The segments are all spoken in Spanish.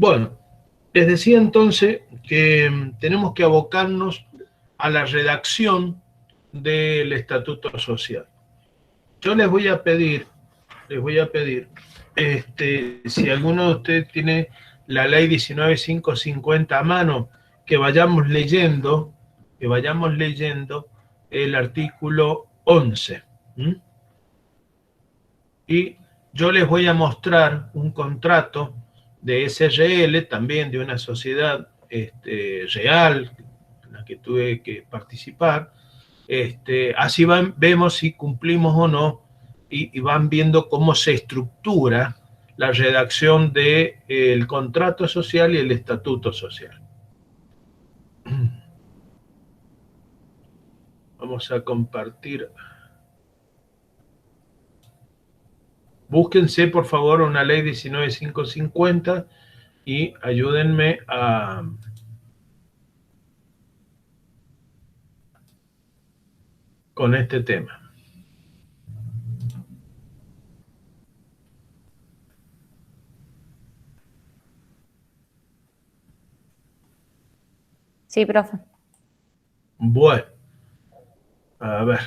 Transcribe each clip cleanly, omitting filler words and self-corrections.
Bueno, les decía entonces que tenemos que abocarnos a la redacción del Estatuto Social. Yo les voy a pedir, si alguno de ustedes tiene la ley 19.550 a mano, que vayamos leyendo el artículo 11. Y yo les voy a mostrar un contrato de SRL, también de una sociedad real, en la que tuve que participar. Así vemos si cumplimos o no, y van viendo cómo se estructura la redacción del contrato social y el estatuto social. Vamos a compartir. Búsquense, por favor, una ley 19.550 y ayúdenme con este tema. Sí, profe. Bueno, a ver.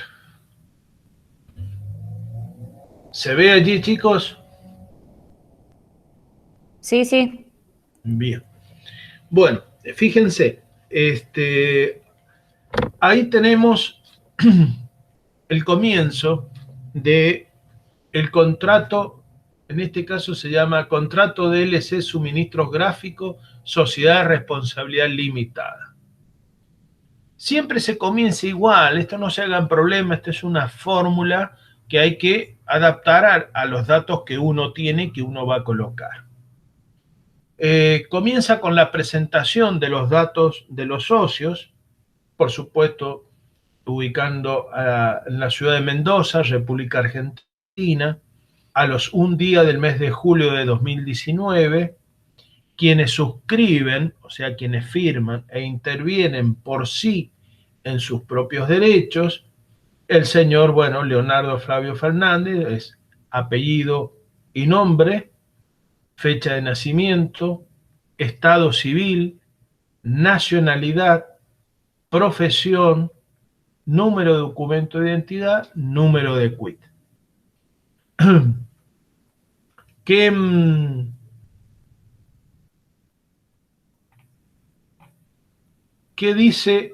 ¿Se ve allí, chicos? Sí, sí. Bien. Bueno, fíjense, ahí tenemos el comienzo de el contrato. En este caso se llama Contrato de LC Suministros Gráficos, Sociedad de Responsabilidad Limitada. Siempre se comienza igual, esto no se hagan problema, esta es una fórmula que hay que adaptar a los datos que uno tiene, que uno va a colocar. Comienza con la presentación de los datos de los socios, por supuesto, ubicando en la ciudad de Mendoza, República Argentina, a los 1 día del mes de julio de 2019, quienes suscriben, o sea, quienes firman e intervienen por sí en sus propios derechos, el señor, bueno, Leonardo Flavio Fernández, es apellido y nombre, fecha de nacimiento, estado civil, nacionalidad, profesión, número de documento de identidad, número de quit. ¿Qué dice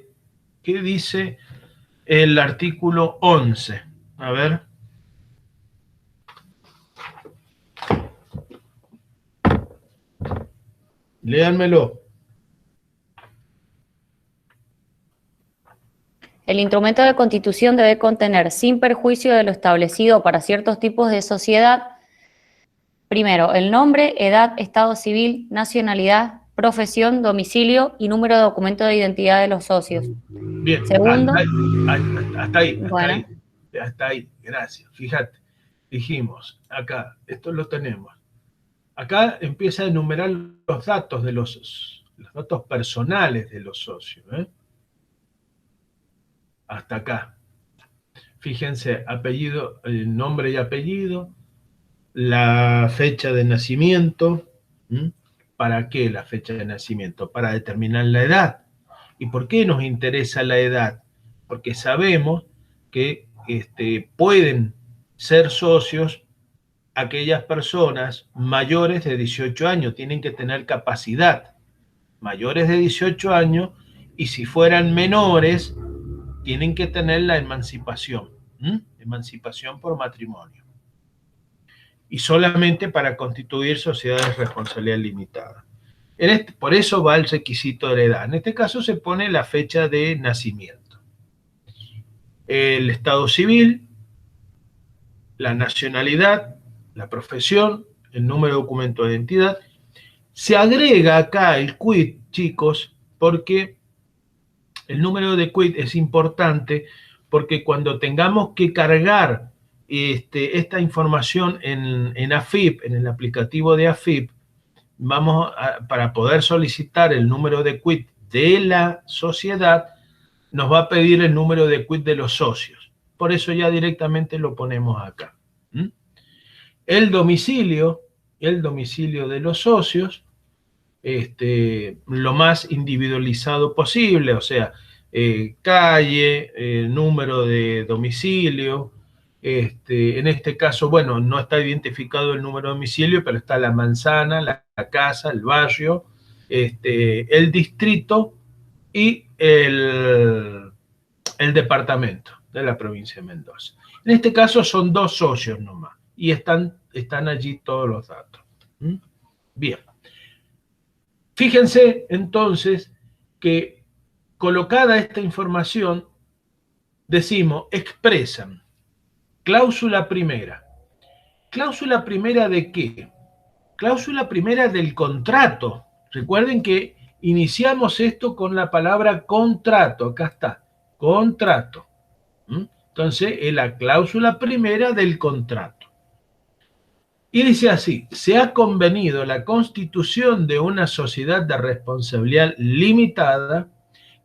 el artículo 11? A ver. Léanmelo. El instrumento de constitución debe contener, sin perjuicio de lo establecido para ciertos tipos de sociedad, primero, el nombre, edad, estado civil, nacionalidad, profesión, domicilio y número de documento de identidad de los socios. Bien, Segundo. Hasta ahí, gracias. Fíjate, dijimos, acá, esto lo tenemos. Acá empieza a enumerar los datos los datos personales de los socios. Hasta acá. Fíjense, apellido, nombre y apellido, la fecha de nacimiento. ¿Para qué la fecha de nacimiento? Para determinar la edad. ¿Y por qué nos interesa la edad? Porque sabemos que pueden ser socios aquellas personas mayores de 18 años, tienen que tener capacidad, mayores de 18 años, y si fueran menores, tienen que tener la emancipación, emancipación por matrimonio. Y solamente para constituir sociedades de responsabilidad limitada. Por eso va el requisito de la edad. En este caso se pone la fecha de nacimiento. El estado civil, la nacionalidad, la profesión, el número de documento de identidad. Se agrega acá el quit, chicos, porque el número de quit es importante, porque cuando tengamos que cargar esta información en AFIP, en el aplicativo de AFIP, para poder solicitar el número de quit de la sociedad, nos va a pedir el número de quit de los socios. Por eso ya directamente lo ponemos acá. El domicilio de los socios, lo más individualizado posible, o sea, calle, número de domicilio. En este caso, bueno, no está identificado el número de domicilio, pero está la manzana, la casa, el barrio, el distrito y el departamento de la provincia de Mendoza. En este caso son 2 socios nomás y están allí todos los datos. ¿Mm? Bien. Fíjense entonces que colocada esta información, decimos, expresan cláusula primera. ¿Cláusula primera de qué? Cláusula primera del contrato. Recuerden que iniciamos esto con la palabra contrato. Acá está, contrato. Entonces, es la cláusula primera del contrato. Y dice así: se ha convenido la constitución de una sociedad de responsabilidad limitada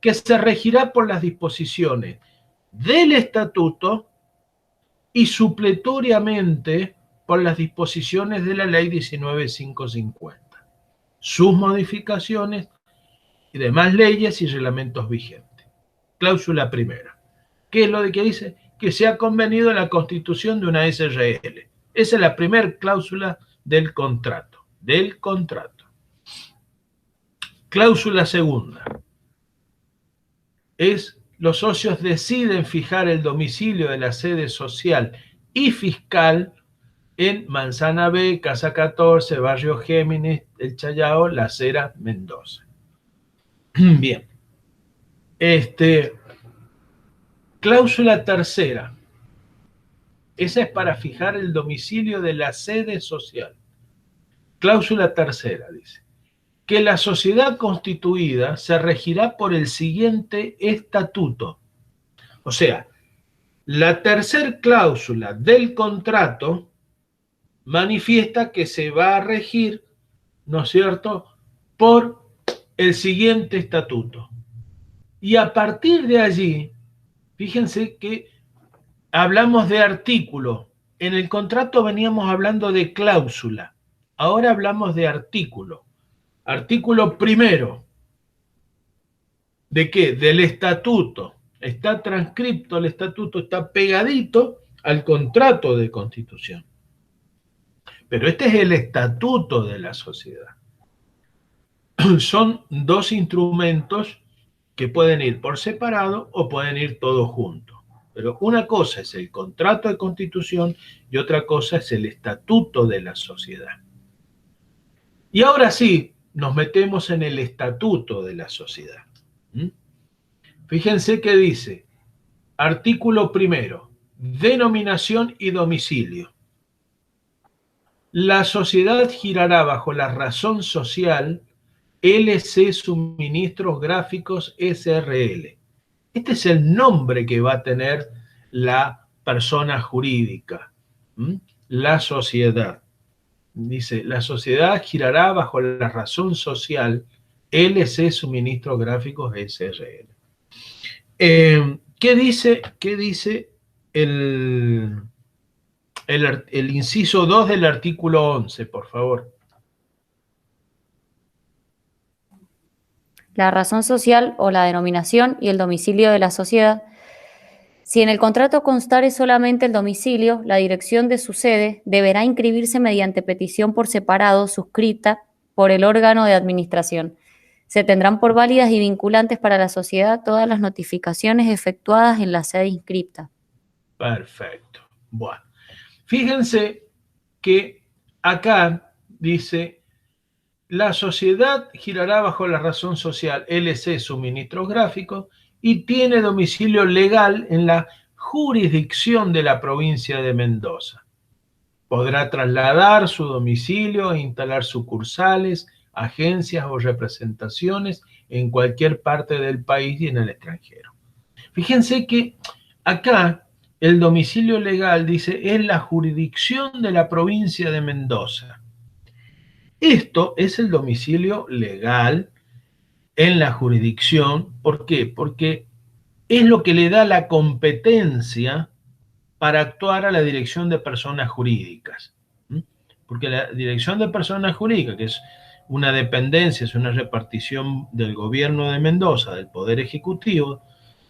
que se regirá por las disposiciones del estatuto y supletoriamente por las disposiciones de la ley 19.550, sus modificaciones y demás leyes y reglamentos vigentes. Cláusula primera. ¿Qué es lo de que dice? Que se ha convenido la constitución de una SRL. Esa es la primera cláusula del contrato. Del contrato. Cláusula segunda. Es: los socios deciden fijar el domicilio de la sede social y fiscal en Manzana B, Casa 14, Barrio Géminis, El Chayao, Las Heras, Mendoza. Bien. Cláusula tercera. Esa es para fijar el domicilio de la sede social. Cláusula tercera dice que la sociedad constituida se regirá por el siguiente estatuto. O sea, la tercera cláusula del contrato manifiesta que se va a regir, ¿no es cierto?, por el siguiente estatuto. Y a partir de allí, fíjense que hablamos de artículo. En el contrato veníamos hablando de cláusula. Ahora hablamos de artículo. Artículo primero. ¿De qué? Del estatuto. Está transcripto el estatuto, está pegadito al contrato de constitución. Pero este es el estatuto de la sociedad. Son 2 instrumentos que pueden ir por separado o pueden ir todos juntos. Pero una cosa es el contrato de constitución y otra cosa es el estatuto de la sociedad. Y ahora sí, nos metemos en el estatuto de la sociedad. Fíjense que dice, artículo primero, denominación y domicilio. La sociedad girará bajo la razón social LC Suministros Gráficos SRL. Este es el nombre que va a tener la persona jurídica, la sociedad. Dice, la sociedad girará bajo la razón social LC Suministros Gráficos SRL. ¿Qué dice el inciso 2 del artículo 11, por favor? La razón social o la denominación y el domicilio de la sociedad. Si en el contrato constare solamente el domicilio, la dirección de su sede deberá inscribirse mediante petición por separado suscrita por el órgano de administración. Se tendrán por válidas y vinculantes para la sociedad todas las notificaciones efectuadas en la sede inscripta. Perfecto. Bueno, fíjense que acá dice: la sociedad girará bajo la razón social LC Suministros Gráficos y tiene domicilio legal en la jurisdicción de la provincia de Mendoza. Podrá trasladar su domicilio e instalar sucursales, agencias o representaciones en cualquier parte del país y en el extranjero. Fíjense que acá el domicilio legal dice es la jurisdicción de la provincia de Mendoza. Esto es el domicilio legal en la jurisdicción. ¿Por qué? Porque es lo que le da la competencia para actuar a la Dirección de Personas Jurídicas. Porque la Dirección de Personas Jurídicas, que es una dependencia, es una repartición del gobierno de Mendoza, del Poder Ejecutivo,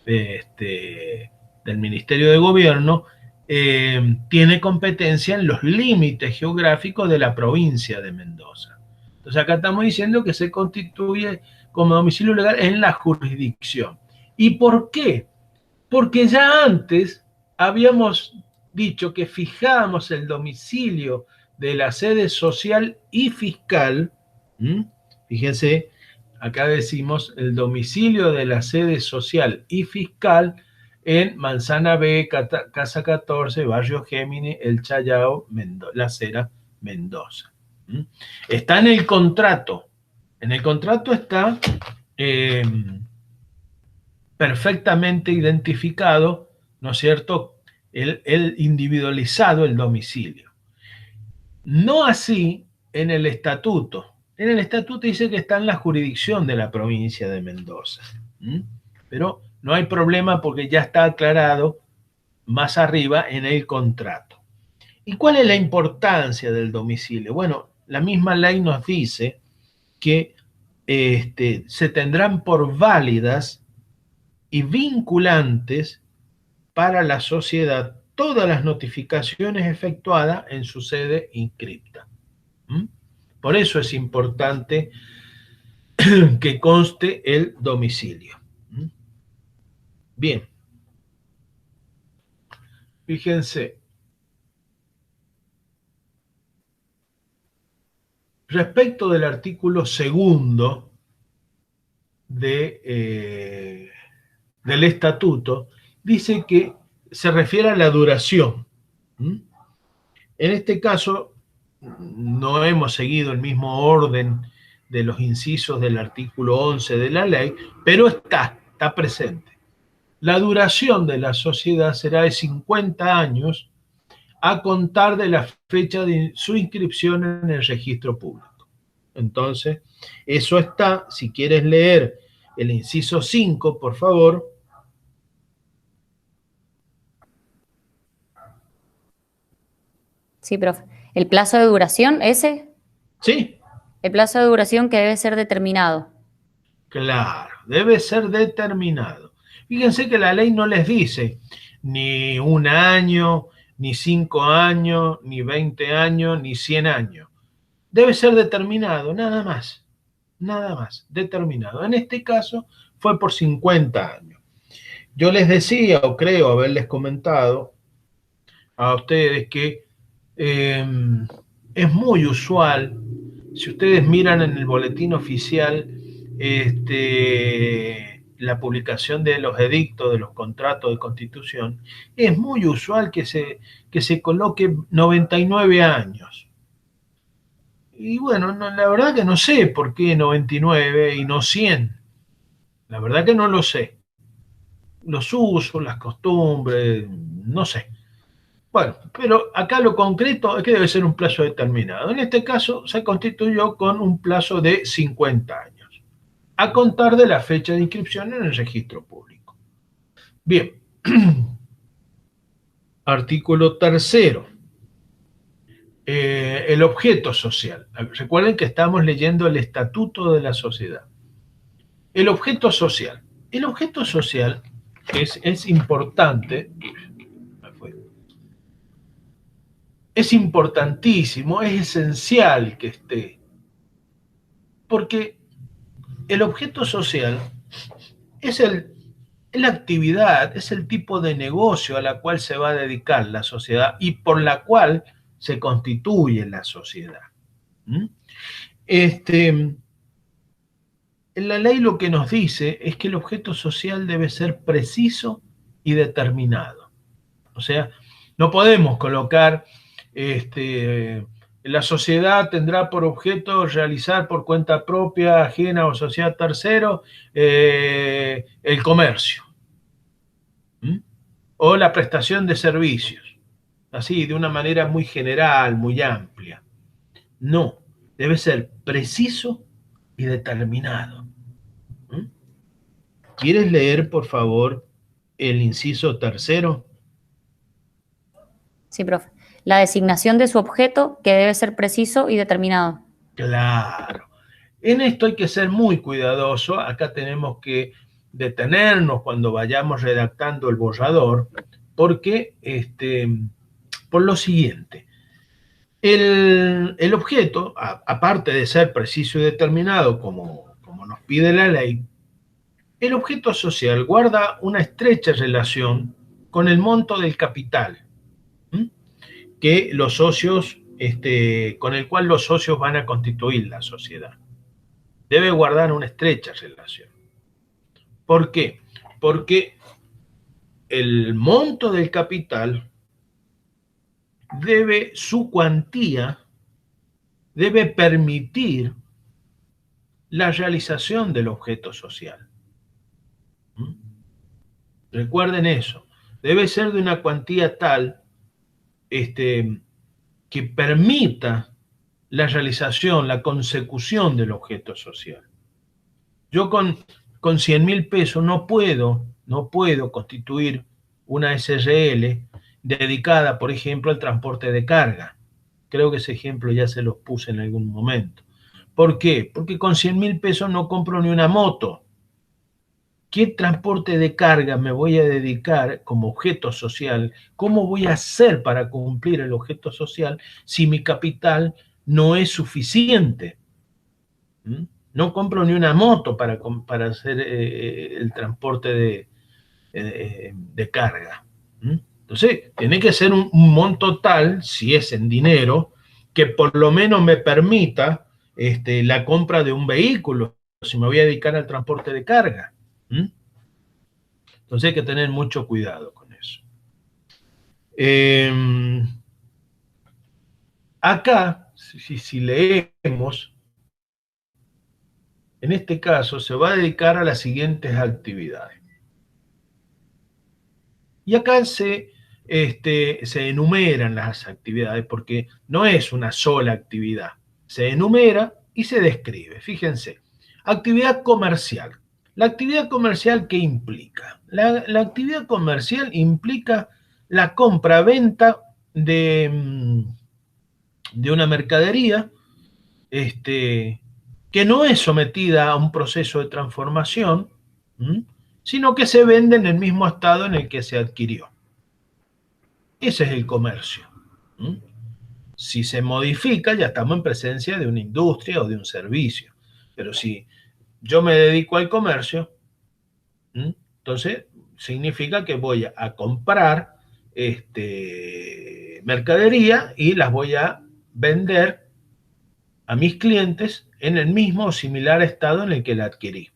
del Ministerio de Gobierno, tiene competencia en los límites geográficos de la provincia de Mendoza. Entonces acá estamos diciendo que se constituye como domicilio legal en la jurisdicción. ¿Y por qué? Porque ya antes habíamos dicho que fijábamos el domicilio de la sede social y fiscal. Fíjense, acá decimos el domicilio de la sede social y fiscal en Manzana B, Casa 14, Barrio Géminis, El Chayao, Las Heras, Mendoza. Está en el contrato. En el contrato está perfectamente identificado, ¿no es cierto?, el individualizado el domicilio. No así en el estatuto. En el estatuto dice que está en la jurisdicción de la provincia de Mendoza. Pero no hay problema porque ya está aclarado más arriba en el contrato. ¿Y cuál es la importancia del domicilio? Bueno, la misma ley nos dice que se tendrán por válidas y vinculantes para la sociedad todas las notificaciones efectuadas en su sede inscripta. Por eso es importante que conste el domicilio. Bien. Fíjense. Respecto del artículo segundo del estatuto, dice que se refiere a la duración. En este caso, no hemos seguido el mismo orden de los incisos del artículo 11 de la ley, pero está presente. La duración de la sociedad será de 50 años a contar de la fecha de su inscripción en el registro público. Entonces, eso está, si quieres leer el inciso 5, por favor. Sí, profe. ¿El plazo de duración ese? Sí. El plazo de duración que debe ser determinado. Claro, debe ser determinado. Fíjense que la ley no les dice ni 1 año, ni 5 años, ni 20 años, ni 100 años. Debe ser determinado, nada más. Nada más, determinado. En este caso fue por 50 años. Yo les decía, o creo haberles comentado a ustedes que es muy usual, si ustedes miran en el boletín oficial la publicación de los edictos, de los contratos de constitución, es muy usual que se coloque 99 años. Y bueno, la verdad que no sé por qué 99 y no 100. La verdad que no lo sé. Los usos, las costumbres, no sé. Bueno, pero acá lo concreto es que debe ser un plazo determinado. En este caso se constituyó con un plazo de 50 años, a contar de la fecha de inscripción en el registro público. Bien. Artículo 3º. El objeto social. Recuerden que estamos leyendo el estatuto de la sociedad. El objeto social. El objeto social es importante. Es importantísimo, es esencial que esté. Porque el objeto social es la actividad, es el tipo de negocio a la cual se va a dedicar la sociedad y por la cual se constituye la sociedad. La ley lo que nos dice es que el objeto social debe ser preciso y determinado. O sea, no podemos colocar, la sociedad tendrá por objeto realizar por cuenta propia, ajena o sociedad tercero, el comercio. O la prestación de servicios. Así, de una manera muy general, muy amplia. No, debe ser preciso y determinado. ¿Quieres leer, por favor, el inciso 3º? Sí, profe. La designación de su objeto que debe ser preciso y determinado. Claro. En esto hay que ser muy cuidadoso. Acá tenemos que detenernos cuando vayamos redactando el borrador, porque por lo siguiente, el objeto, aparte de ser preciso y determinado como nos pide la ley, el objeto social guarda una estrecha relación con el monto del capital, ¿m? Que los socios, con el cual los socios van a constituir la sociedad. Debe guardar una estrecha relación. ¿Por qué? Porque el monto del capital su cuantía debe permitir la realización del objeto social. ¿Mm? Recuerden eso. Debe ser de una cuantía tal que permita la realización, la consecución del objeto social. Yo con 100.000 pesos no puedo constituir una SRL dedicada, por ejemplo, al transporte de carga. Creo que ese ejemplo ya se los puse en algún momento. ¿Por qué? Porque con 100.000 pesos no compro ni una moto. ¿Qué transporte de carga me voy a dedicar como objeto social? ¿Cómo voy a hacer para cumplir el objeto social si mi capital no es suficiente? ¿Mm? No compro ni una moto para hacer el transporte de carga. ¿Mm? Entonces, tiene que ser un monto tal, si es en dinero, que por lo menos me permita la compra de un vehículo, si me voy a dedicar al transporte de carga. ¿Mm? Entonces hay que tener mucho cuidado con eso. Acá, si leemos, en este caso se va a dedicar a las siguientes actividades. Y acá se enumeran las actividades porque no es una sola actividad. Se enumera y se describe. Fíjense, actividad comercial. ¿La actividad comercial qué implica? La actividad comercial implica la compra-venta de una mercadería que no es sometida a un proceso de transformación, sino que se vende en el mismo estado en el que se adquirió. Ese es el comercio. Si se modifica, ya estamos en presencia de una industria o de un servicio. Pero si yo me dedico al comercio, entonces significa que voy a comprar mercadería y las voy a vender a mis clientes en el mismo o similar estado en el que la adquirí.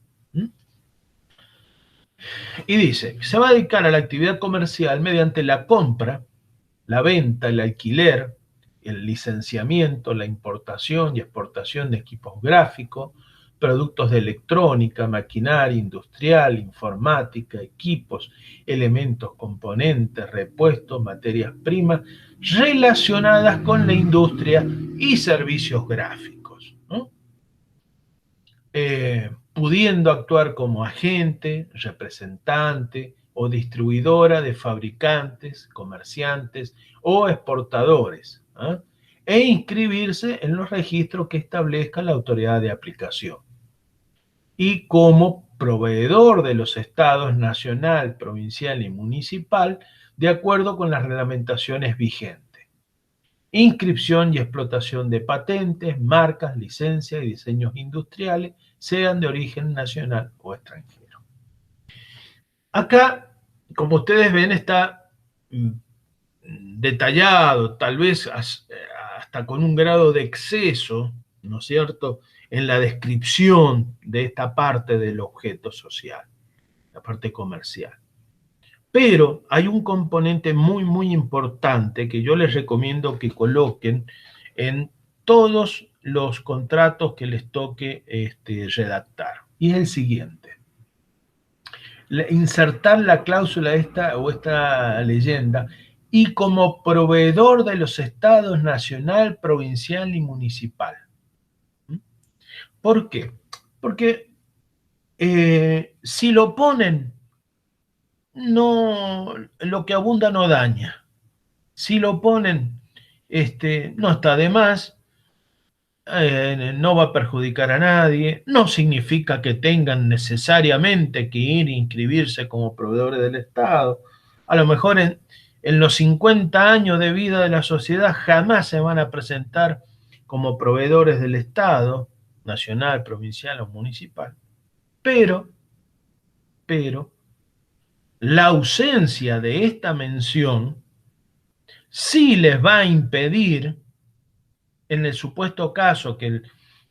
Y dice, se va a dedicar a la actividad comercial mediante la compra, la venta, el alquiler, el licenciamiento, la importación y exportación de equipos gráficos, productos de electrónica, maquinaria industrial, informática, equipos, elementos, componentes, repuestos, materias primas relacionadas con la industria y servicios gráficos, ¿no? Pudiendo actuar como agente, representante o distribuidora de fabricantes, comerciantes o exportadores, ¿eh? E inscribirse en los registros que establezca la autoridad de aplicación. Y como proveedor de los estados nacional, provincial y municipal, de acuerdo con las reglamentaciones vigentes. Inscripción y explotación de patentes, marcas, licencias y diseños industriales, sean de origen nacional o extranjero. Acá, como ustedes ven, está detallado, tal vez hasta con un grado de exceso, ¿no es cierto?, en la descripción de esta parte del objeto social, la parte comercial. Pero hay un componente muy, muy importante que yo les recomiendo que coloquen en todos los contratos que les toque redactar. Y es el siguiente. Insertar la cláusula esta leyenda y como proveedor de los estados nacional, provincial y municipal. ¿Por qué? Porque si lo ponen, no, lo que abunda no daña. Si lo ponen, no está de más. no va a perjudicar a nadie, no significa que tengan necesariamente que ir a inscribirse como proveedores del Estado. A lo mejor en los 50 años de vida de la sociedad jamás se van a presentar como proveedores del Estado, nacional, provincial o municipal. Pero la ausencia de esta mención sí les va a impedir, en el supuesto caso que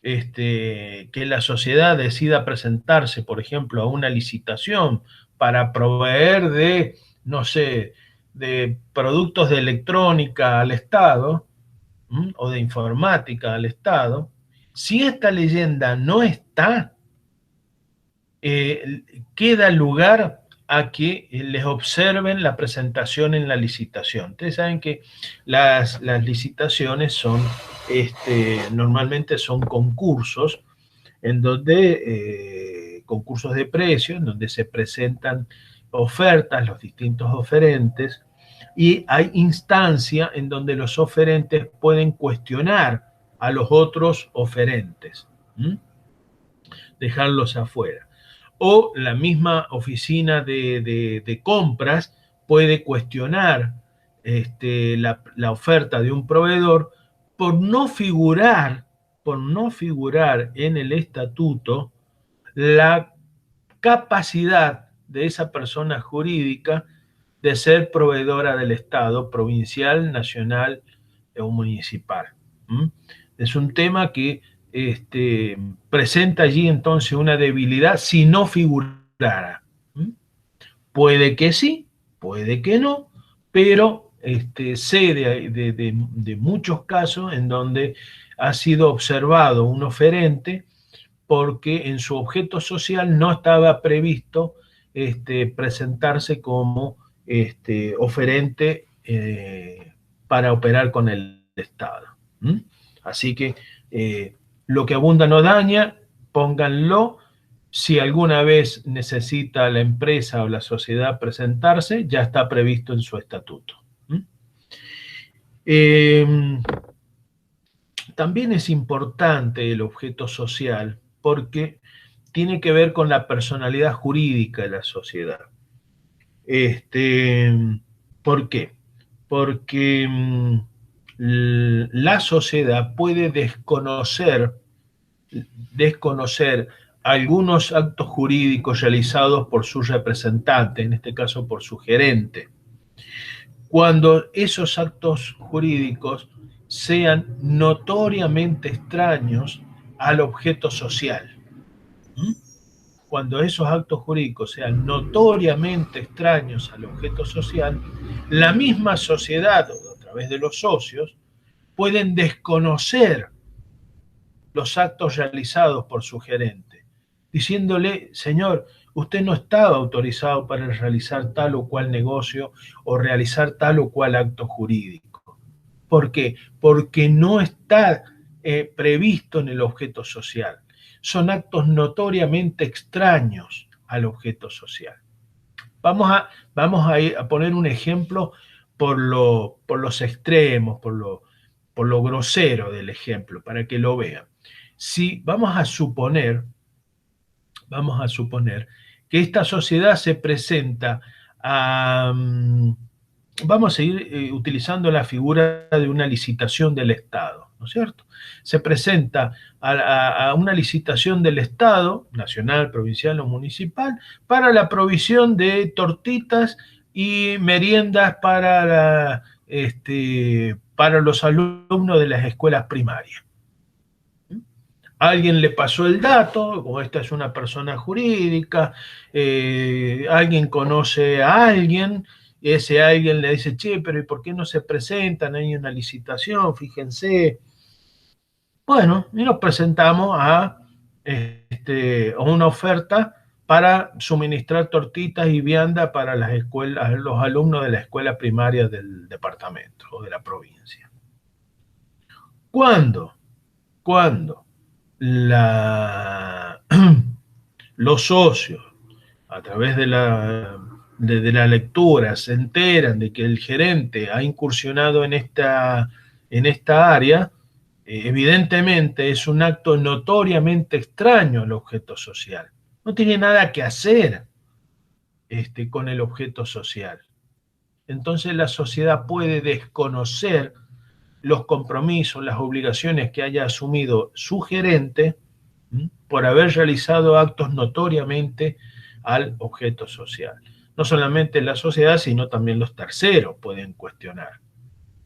la sociedad decida presentarse, por ejemplo, a una licitación para proveer de, no sé, de productos de electrónica al Estado, o de informática al Estado, si esta leyenda no está, queda lugar a que les observen la presentación en la licitación. Ustedes saben que las licitaciones son, normalmente son concursos, en donde, concursos de precios, en donde se presentan ofertas, los distintos oferentes, y hay instancia en donde los oferentes pueden cuestionar a los otros oferentes, dejarlos afuera. O la misma oficina de compras puede cuestionar la oferta de un proveedor por no figurar en el estatuto la capacidad de esa persona jurídica de ser proveedora del Estado, provincial, nacional o municipal. Es un tema que presenta allí entonces una debilidad si no figurara. Puede que sí, puede que no, pero sé de muchos casos en donde ha sido observado un oferente porque en su objeto social no estaba previsto presentarse como oferente para operar con el Estado. Así que lo que abunda no daña, pónganlo. Si alguna vez necesita la empresa o la sociedad presentarse, ya está previsto en su estatuto. También es importante el objeto social porque tiene que ver con la personalidad jurídica de la sociedad. ¿Por qué? Porque la sociedad puede desconocer algunos actos jurídicos realizados por su representante, en este caso por su gerente, cuando esos actos jurídicos sean notoriamente extraños al objeto social. Cuando esos actos jurídicos sean notoriamente extraños al objeto social, la misma sociedad, o a través de los socios, pueden desconocer los actos realizados por su gerente, diciéndole: señor, usted no estaba autorizado para realizar tal o cual negocio o realizar tal o cual acto jurídico. ¿Por qué? Porque no está previsto en el objeto social. Son actos notoriamente extraños al objeto social. Vamos a poner un ejemplo por los extremos, por lo grosero del ejemplo, para que lo vean. Si vamos a suponer que esta sociedad se presenta vamos a seguir utilizando la figura de una licitación del Estado, ¿no es cierto? Se presenta a una licitación del Estado, nacional, provincial o municipal, para la provisión de tortitas y meriendas para los alumnos de las escuelas primarias. Alguien le pasó el dato, o esta es una persona jurídica, alguien conoce a alguien, y ese alguien le dice: che, pero ¿y por qué no se presentan? Hay una licitación, fíjense. Bueno, y nos presentamos a una oferta para suministrar tortitas y vianda para las escuelas, los alumnos de la escuela primaria del departamento o de la provincia. ¿Cuándo los socios, a través de la lectura, se enteran de que el gerente ha incursionado en esta área? evidentemente es un acto notoriamente extraño al objeto social. No tiene nada que hacer con el objeto social. Entonces la sociedad puede desconocer los compromisos, las obligaciones que haya asumido su gerente por haber realizado actos notoriamente al objeto social. No solamente la sociedad, sino también los terceros pueden cuestionar.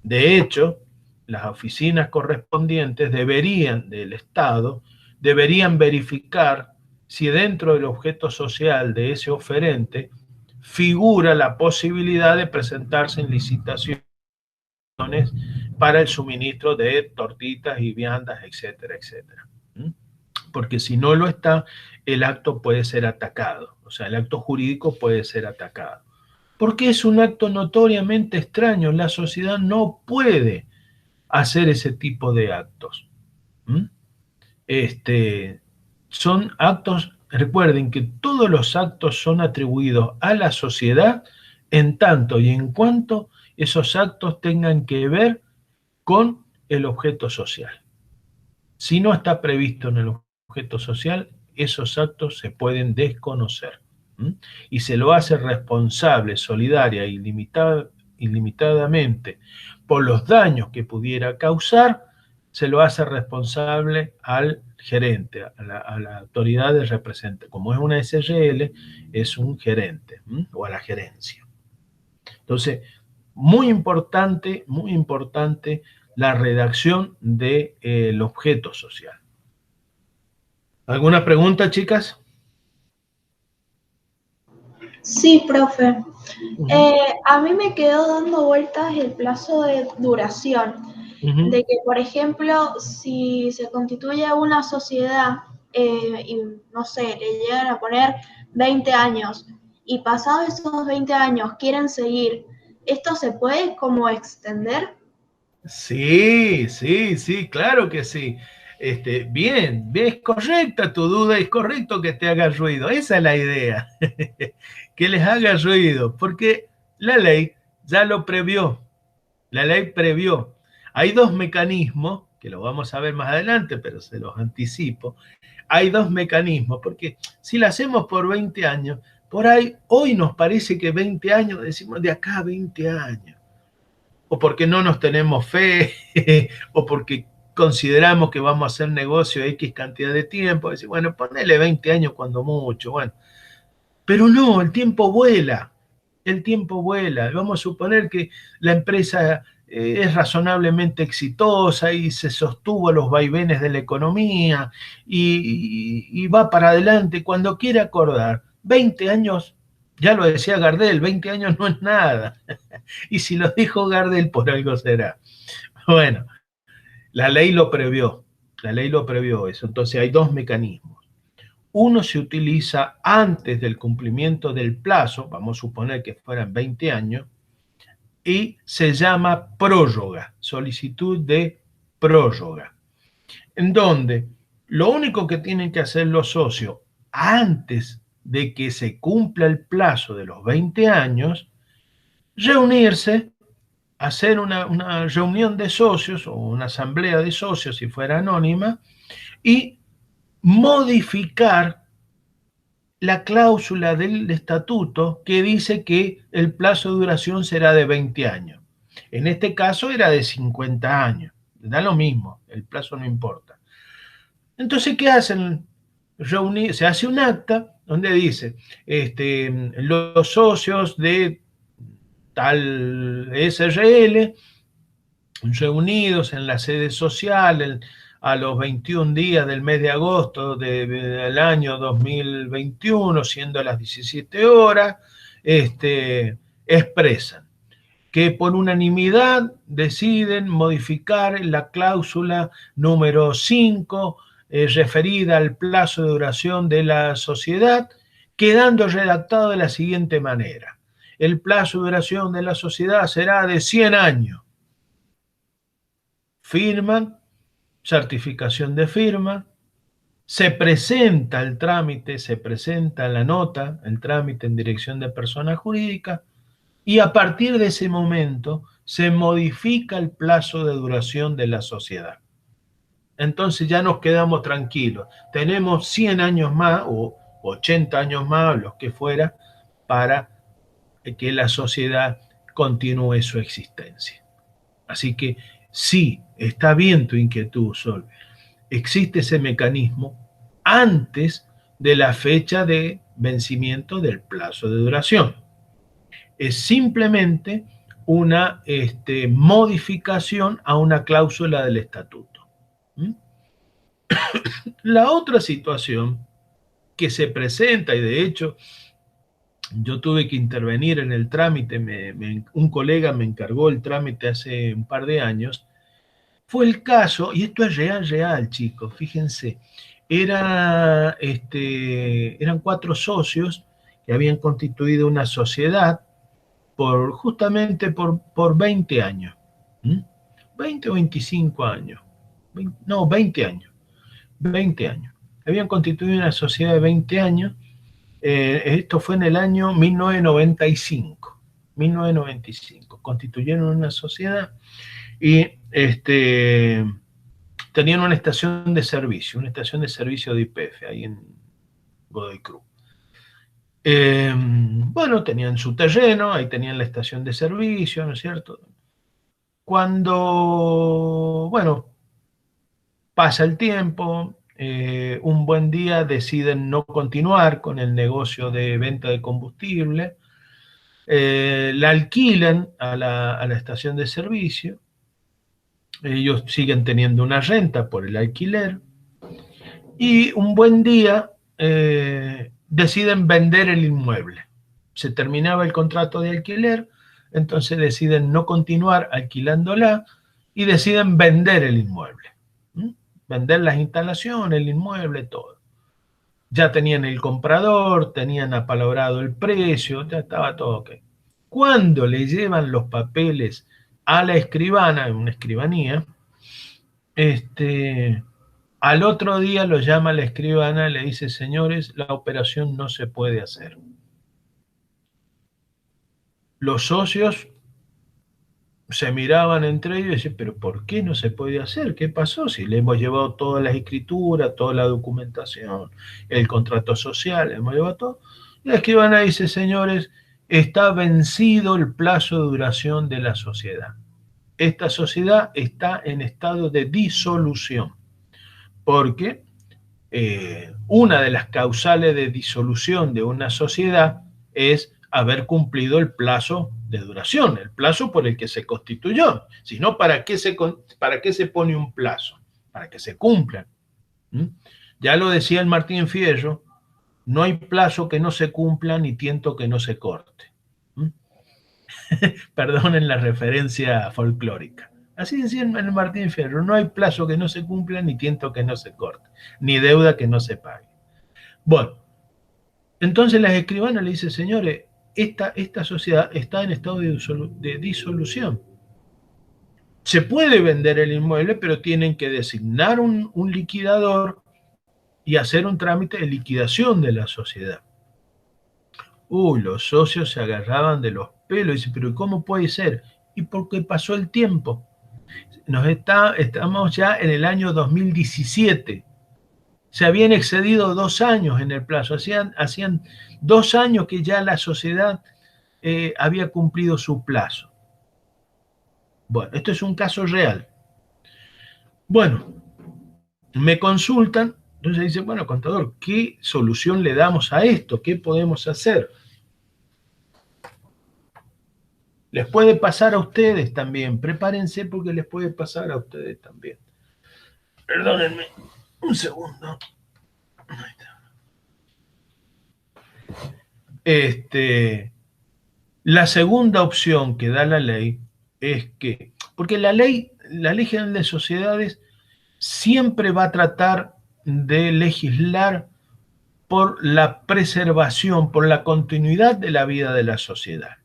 De hecho, las oficinas correspondientes del Estado deberían verificar si dentro del objeto social de ese oferente figura la posibilidad de presentarse en licitaciones para el suministro de tortitas y viandas, etcétera, etcétera. Porque si no lo está, el acto puede ser atacado, o sea, el acto jurídico puede ser atacado. Porque es un acto notoriamente extraño, la sociedad no puede hacer ese tipo de actos. Son actos, recuerden que todos los actos son atribuidos a la sociedad en tanto y en cuanto esos actos tengan que ver con el objeto social. Si no está previsto en el objeto social, esos actos se pueden desconocer. Y se lo hace responsable, solidaria y ilimitadamente por los daños que pudiera causar, se lo hace responsable al gerente, a la autoridad de representante. Como es una SRL, es un gerente o a la gerencia. Entonces, muy importante la redacción del objeto social. ¿Alguna pregunta, chicas? Sí, profe. A mí me quedó dando vueltas el plazo de duración. De que, por ejemplo, si se constituye una sociedad y, no sé, le llegan a poner 20 años y pasados esos 20 años quieren seguir, ¿esto se puede como extender? Sí, claro que sí. Bien, es correcta tu duda, es correcto que te haga ruido. Esa es la idea, que les haga ruido, porque la ley ya lo previó. La ley previó. Hay dos mecanismos, que lo vamos a ver más adelante, pero se los anticipo. Hay dos mecanismos, porque si lo hacemos por 20 años, por ahí, hoy nos parece que 20 años, decimos de acá a 20 años. O porque no nos tenemos fe, o porque consideramos que vamos a hacer negocio X cantidad de tiempo. Decir, bueno, ponele 20 años cuando mucho, bueno. Pero no, el tiempo vuela. El tiempo vuela. Vamos a suponer que la empresa es razonablemente exitosa y se sostuvo a los vaivenes de la economía y va para adelante cuando quiere acordar. 20 años, ya lo decía Gardel, 20 años no es nada. Y si lo dijo Gardel, por algo será. Bueno, la ley lo previó eso. Entonces hay dos mecanismos. Uno se utiliza antes del cumplimiento del plazo, vamos a suponer que fueran 20 años, y se llama prórroga, solicitud de prórroga, en donde lo único que tienen que hacer los socios antes de que se cumpla el plazo de los 20 años, reunirse, hacer una reunión de socios o una asamblea de socios si fuera anónima y modificar la cláusula del estatuto que dice que el plazo de duración será de 20 años. En este caso era de 50 años. Da lo mismo, el plazo no importa. Entonces, ¿qué hacen? Se hace un acta donde dice, los socios de tal SRL reunidos en la sede social a los 21 días del mes de agosto del año 2021, siendo las 17 horas, expresan que por unanimidad deciden modificar la cláusula número 5 referida al plazo de duración de la sociedad, quedando redactado de la siguiente manera. El plazo de duración de la sociedad será de 100 años. Firman, certificación de firma, se presenta el trámite, se presenta la nota, el trámite en dirección de persona jurídica, y a partir de ese momento se modifica el plazo de duración de la sociedad. entonces ya nos quedamos tranquilos. Tenemos 100 años más o 80 años más, los que fuera, para que la sociedad continúe su existencia. Así que sí, está bien tu inquietud, Sol. Existe ese mecanismo antes de la fecha de vencimiento del plazo de duración. Es simplemente una modificación a una cláusula del estatuto. ¿Mm? La otra situación que se presenta, y de hecho yo tuve que intervenir en el trámite, un colega me encargó el trámite hace un par de años, fue el caso, y esto es real, chicos, fíjense, eran 4 socios que habían constituido una sociedad justamente por 20 años, ¿Mm? 20 o 25 años, 20 años, 20 años. Habían constituido una sociedad de 20 años, esto fue en el año 1995, constituyeron una sociedad y tenían una estación de servicio de YPF ahí en Godoy Cruz. Bueno, tenían su terreno, ahí tenían la estación de servicio, ¿no es cierto? Cuando, bueno, pasa el tiempo, un buen día deciden no continuar con el negocio de venta de combustible, la alquilan a la estación de servicio, ellos siguen teniendo una renta por el alquiler, y un buen día deciden vender el inmueble. Se terminaba el contrato de alquiler, entonces deciden no continuar alquilándola y deciden vender el inmueble. Vender las instalaciones, el inmueble, todo. Ya tenían el comprador, tenían apalabrado el precio, ya estaba todo ok. Cuando le llevan los papeles a la escribana, en una escribanía, al otro día lo llama la escribana, le dice, señores, la operación no se puede hacer. Los socios se miraban entre ellos y decían, pero ¿por qué no se puede hacer? ¿Qué pasó? Si le hemos llevado todas las escrituras, toda la documentación, el contrato social, le hemos llevado todo. Y la escribana dice, señores, está vencido el plazo de duración de la sociedad. Esta sociedad está en estado de disolución, porque una de las causales de disolución de una sociedad es haber cumplido el plazo de duración, el plazo por el que se constituyó. Si no, ¿para qué se pone un plazo? Para que se cumplan. Ya lo decía el Martín Fierro, no hay plazo que no se cumpla ni tiento que no se corte. Perdonen la referencia folclórica. Así decía el Martín Fierro, no hay plazo que no se cumpla ni tiento que no se corte, ni deuda que no se pague. Bueno, entonces las escribanas le dicen, señores, esta sociedad está en estado de disolución. Se puede vender el inmueble, pero tienen que designar un liquidador y hacer un trámite de liquidación de la sociedad. Los socios se agarraban de los pelos y dicen, pero ¿cómo puede ser? ¿Y por qué pasó el tiempo? Estamos ya en el año 2017. Se habían excedido 2 años en el plazo. Hacían 2 años que ya la sociedad había cumplido su plazo. Bueno, esto es un caso real. Bueno, me consultan, entonces dicen, bueno, contador, ¿qué solución le damos a esto? ¿Qué podemos hacer? Les puede pasar a ustedes también. Prepárense porque les puede pasar a ustedes también. Perdónenme un segundo. Ahí está. La segunda opción que da la ley es que, porque la ley general de sociedades siempre va a tratar de legislar por la preservación, por la continuidad de la vida de la sociedad.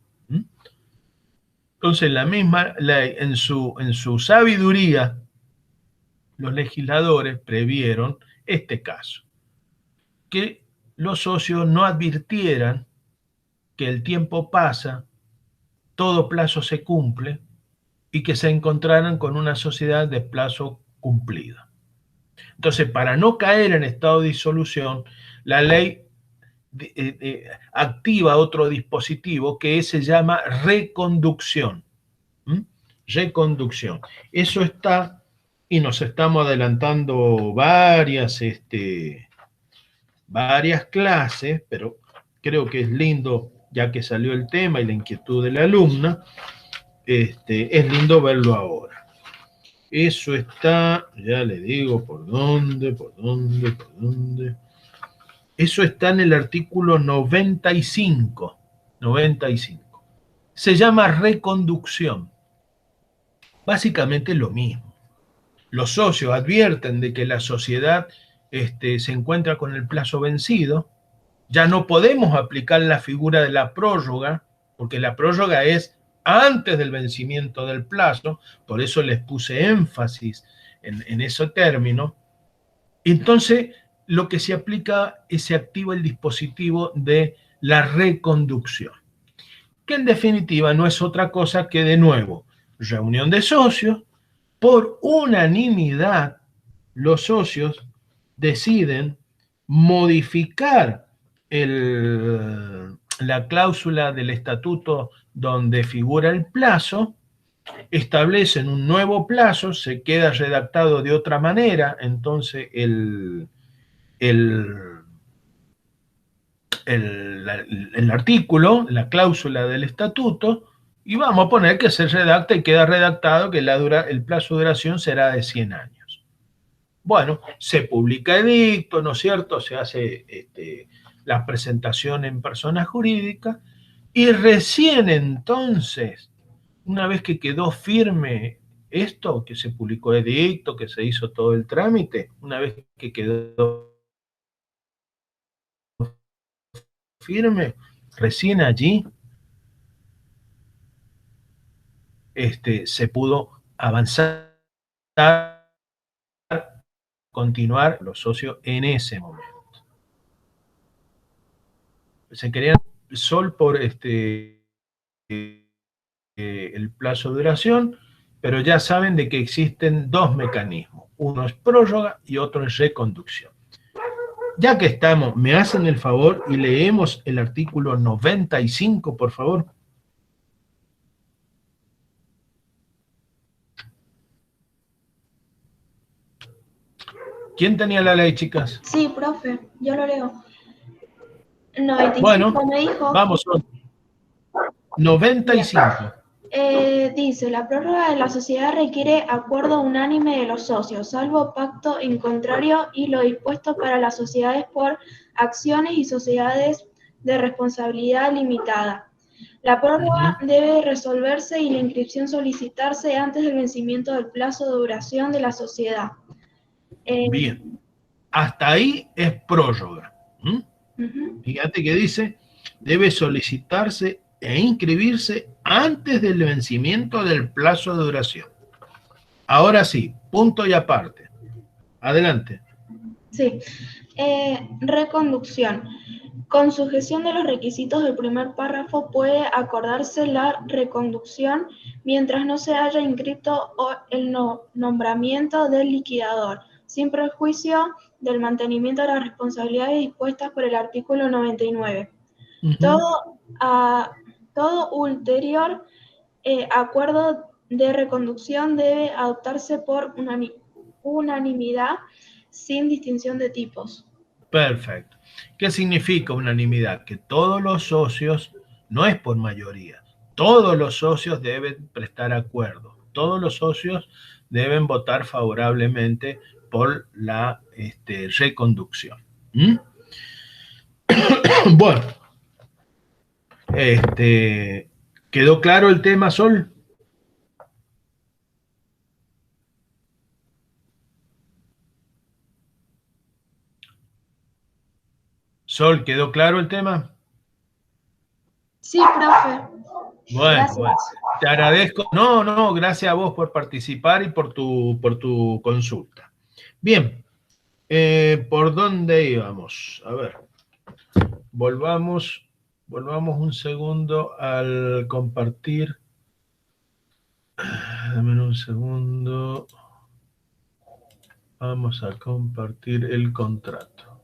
Entonces, la misma ley, en su sabiduría, los legisladores previeron este caso, que los socios no advirtieran que el tiempo pasa, todo plazo se cumple y que se encontraran con una sociedad de plazo cumplido. Entonces, para no caer en estado de disolución, la ley activa otro dispositivo que se llama reconducción. Reconducción. Eso está, y nos estamos adelantando varias clases, pero creo que es lindo, ya que salió el tema y la inquietud de la alumna, es lindo verlo ahora. Eso está, ya le digo por dónde. Eso está en el artículo 95. Se llama reconducción. Básicamente lo mismo. Los socios advierten de que la sociedad se encuentra con el plazo vencido. Ya no podemos aplicar la figura de la prórroga, porque la prórroga es antes del vencimiento del plazo, por eso les puse énfasis en ese término. Entonces, lo que se aplica es se activa el dispositivo de la reconducción, que en definitiva no es otra cosa que, de nuevo, reunión de socios. Por unanimidad, los socios deciden modificar la cláusula del estatuto donde figura el plazo, establecen un nuevo plazo, se queda redactado de otra manera, entonces el artículo, la cláusula del estatuto, y vamos a poner que se redacta y queda redactado que el plazo de duración será de 100 años. Bueno, se publica edicto, ¿no es cierto? Se hace la presentación en persona jurídica y recién entonces, una vez que quedó firme esto, que se publicó edicto, que se hizo todo el trámite, una vez que quedó firme, recién allí se pudo avanzar, continuar los socios en ese momento. Se querían sol por el plazo de duración, pero ya saben de que existen dos mecanismos. Uno es prórroga y otro es reconducción. Ya que estamos, ¿me hacen el favor y leemos el artículo 95, por favor? ¿Quién tenía la ley, chicas? Sí, profe, yo lo leo. 95 bueno, me dijo. Vamos, 95. Dice, la prórroga de la sociedad requiere acuerdo unánime de los socios, salvo pacto en contrario y lo dispuesto para las sociedades por acciones y sociedades de responsabilidad limitada. La prórroga debe resolverse y la inscripción solicitarse antes del vencimiento del plazo de duración de la sociedad. Bien, hasta ahí es prórroga. Fíjate que dice, debe solicitarse e inscribirse antes del vencimiento del plazo de duración. Ahora sí, punto y aparte. Adelante. Sí. Reconducción. Con sujeción de los requisitos del primer párrafo puede acordarse la reconducción mientras no se haya inscrito el nombramiento del liquidador, sin perjuicio del mantenimiento de las responsabilidades dispuestas por el artículo 99. Todo ulterior acuerdo de reconducción debe adoptarse por unanimidad sin distinción de tipos. Perfecto. ¿Qué significa unanimidad? Que todos los socios, no es por mayoría, todos los socios deben prestar acuerdo, todos los socios deben votar favorablemente por la reconducción. Bueno, ¿quedó claro el tema, Sol? Sol, ¿quedó claro el tema? Sí, profe. Bueno, te agradezco. No, gracias a vos por participar y por tu consulta. Bien, ¿por dónde íbamos? A ver, volvamos un segundo al compartir. Dame un segundo. Vamos a compartir el contrato.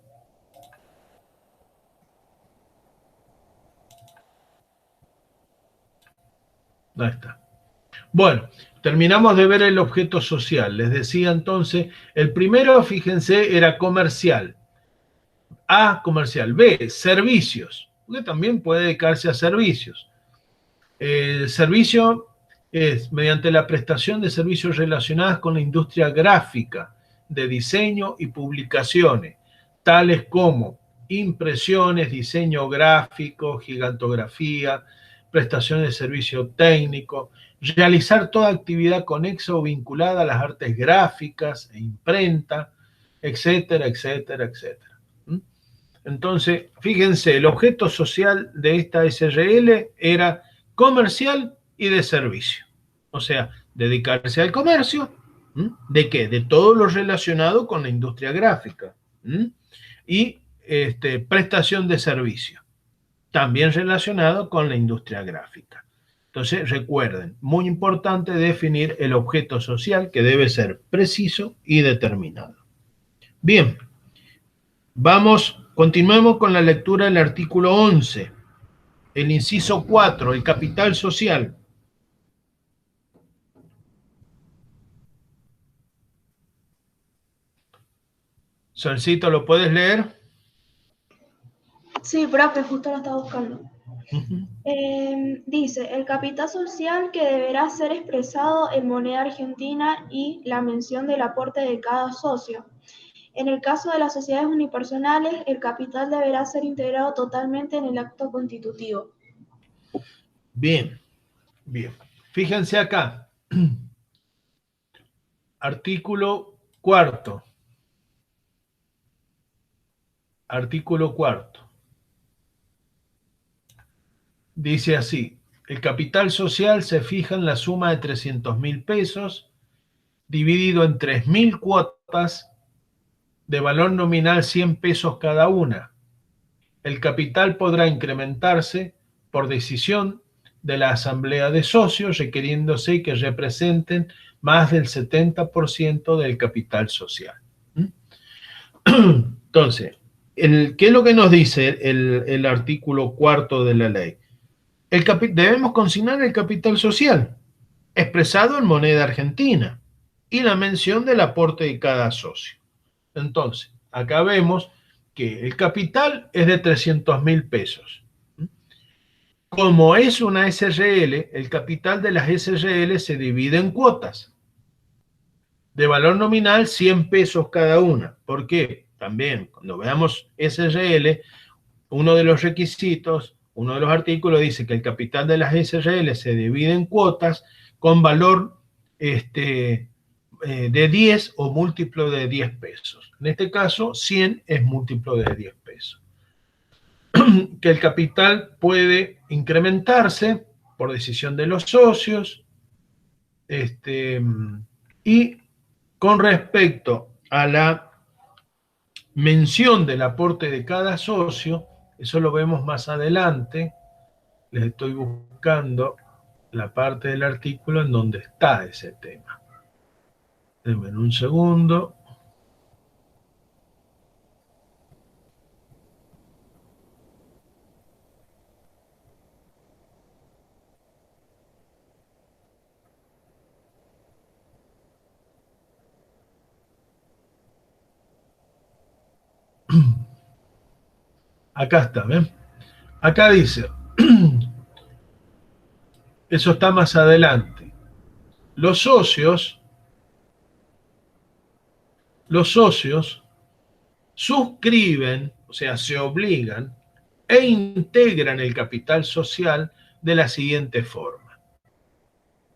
Ahí está. Bueno, terminamos de ver el objeto social. Les decía entonces, el primero, fíjense, era comercial. A, comercial. B, servicios. Porque también puede dedicarse a servicios. El servicio es mediante la prestación de servicios relacionados con la industria gráfica, de diseño y publicaciones, tales como impresiones, diseño gráfico, gigantografía, prestación de servicio técnico, realizar toda actividad conexa o vinculada a las artes gráficas e imprenta, etcétera, etcétera, etcétera. Entonces, fíjense, el objeto social de esta SRL era comercial y de servicio. O sea, dedicarse al comercio. ¿De qué? De todo lo relacionado con la industria gráfica. Y prestación de servicio, también relacionado con la industria gráfica. Entonces, recuerden, muy importante definir el objeto social, que debe ser preciso y determinado. Bien, continuemos con la lectura del artículo 11. El inciso 4, el capital social. Solcito, ¿lo puedes leer? Sí, profe, justo lo estaba buscando. Dice, el capital social que deberá ser expresado en moneda argentina y la mención del aporte de cada socio. En el caso de las sociedades unipersonales, el capital deberá ser integrado totalmente en el acto constitutivo. Bien, bien. Fíjense acá. Artículo 4. Artículo 4. Dice así: el capital social se fija en la suma de 300.000 pesos, dividido en 3.000 cuotas de valor nominal 100 pesos cada una. El capital podrá incrementarse por decisión de la asamblea de socios, requiriéndose que representen más del 70% del capital social. Entonces, ¿qué es lo que nos dice el artículo 4 de la ley? Debemos consignar el capital social, expresado en moneda argentina, y la mención del aporte de cada socio. Entonces, acá vemos que el capital es de 300.000 pesos. Como es una SRL, el capital de las SRL se divide en cuotas de valor nominal 100 pesos cada una. ¿Por qué? También, cuando veamos SRL, uno de los requisitos, uno de los artículos dice que el capital de las SRL se divide en cuotas con valor de 10 o múltiplo de 10 pesos. En este caso, 100 es múltiplo de 10 pesos. Que el capital puede incrementarse por decisión de los socios, y con respecto a la mención del aporte de cada socio, eso lo vemos más adelante. Les estoy buscando la parte del artículo en donde está ese tema. Denme un segundo. Acá está, ¿ven? Acá dice, eso está más adelante. Los socios suscriben, o sea, se obligan e integran el capital social de la siguiente forma.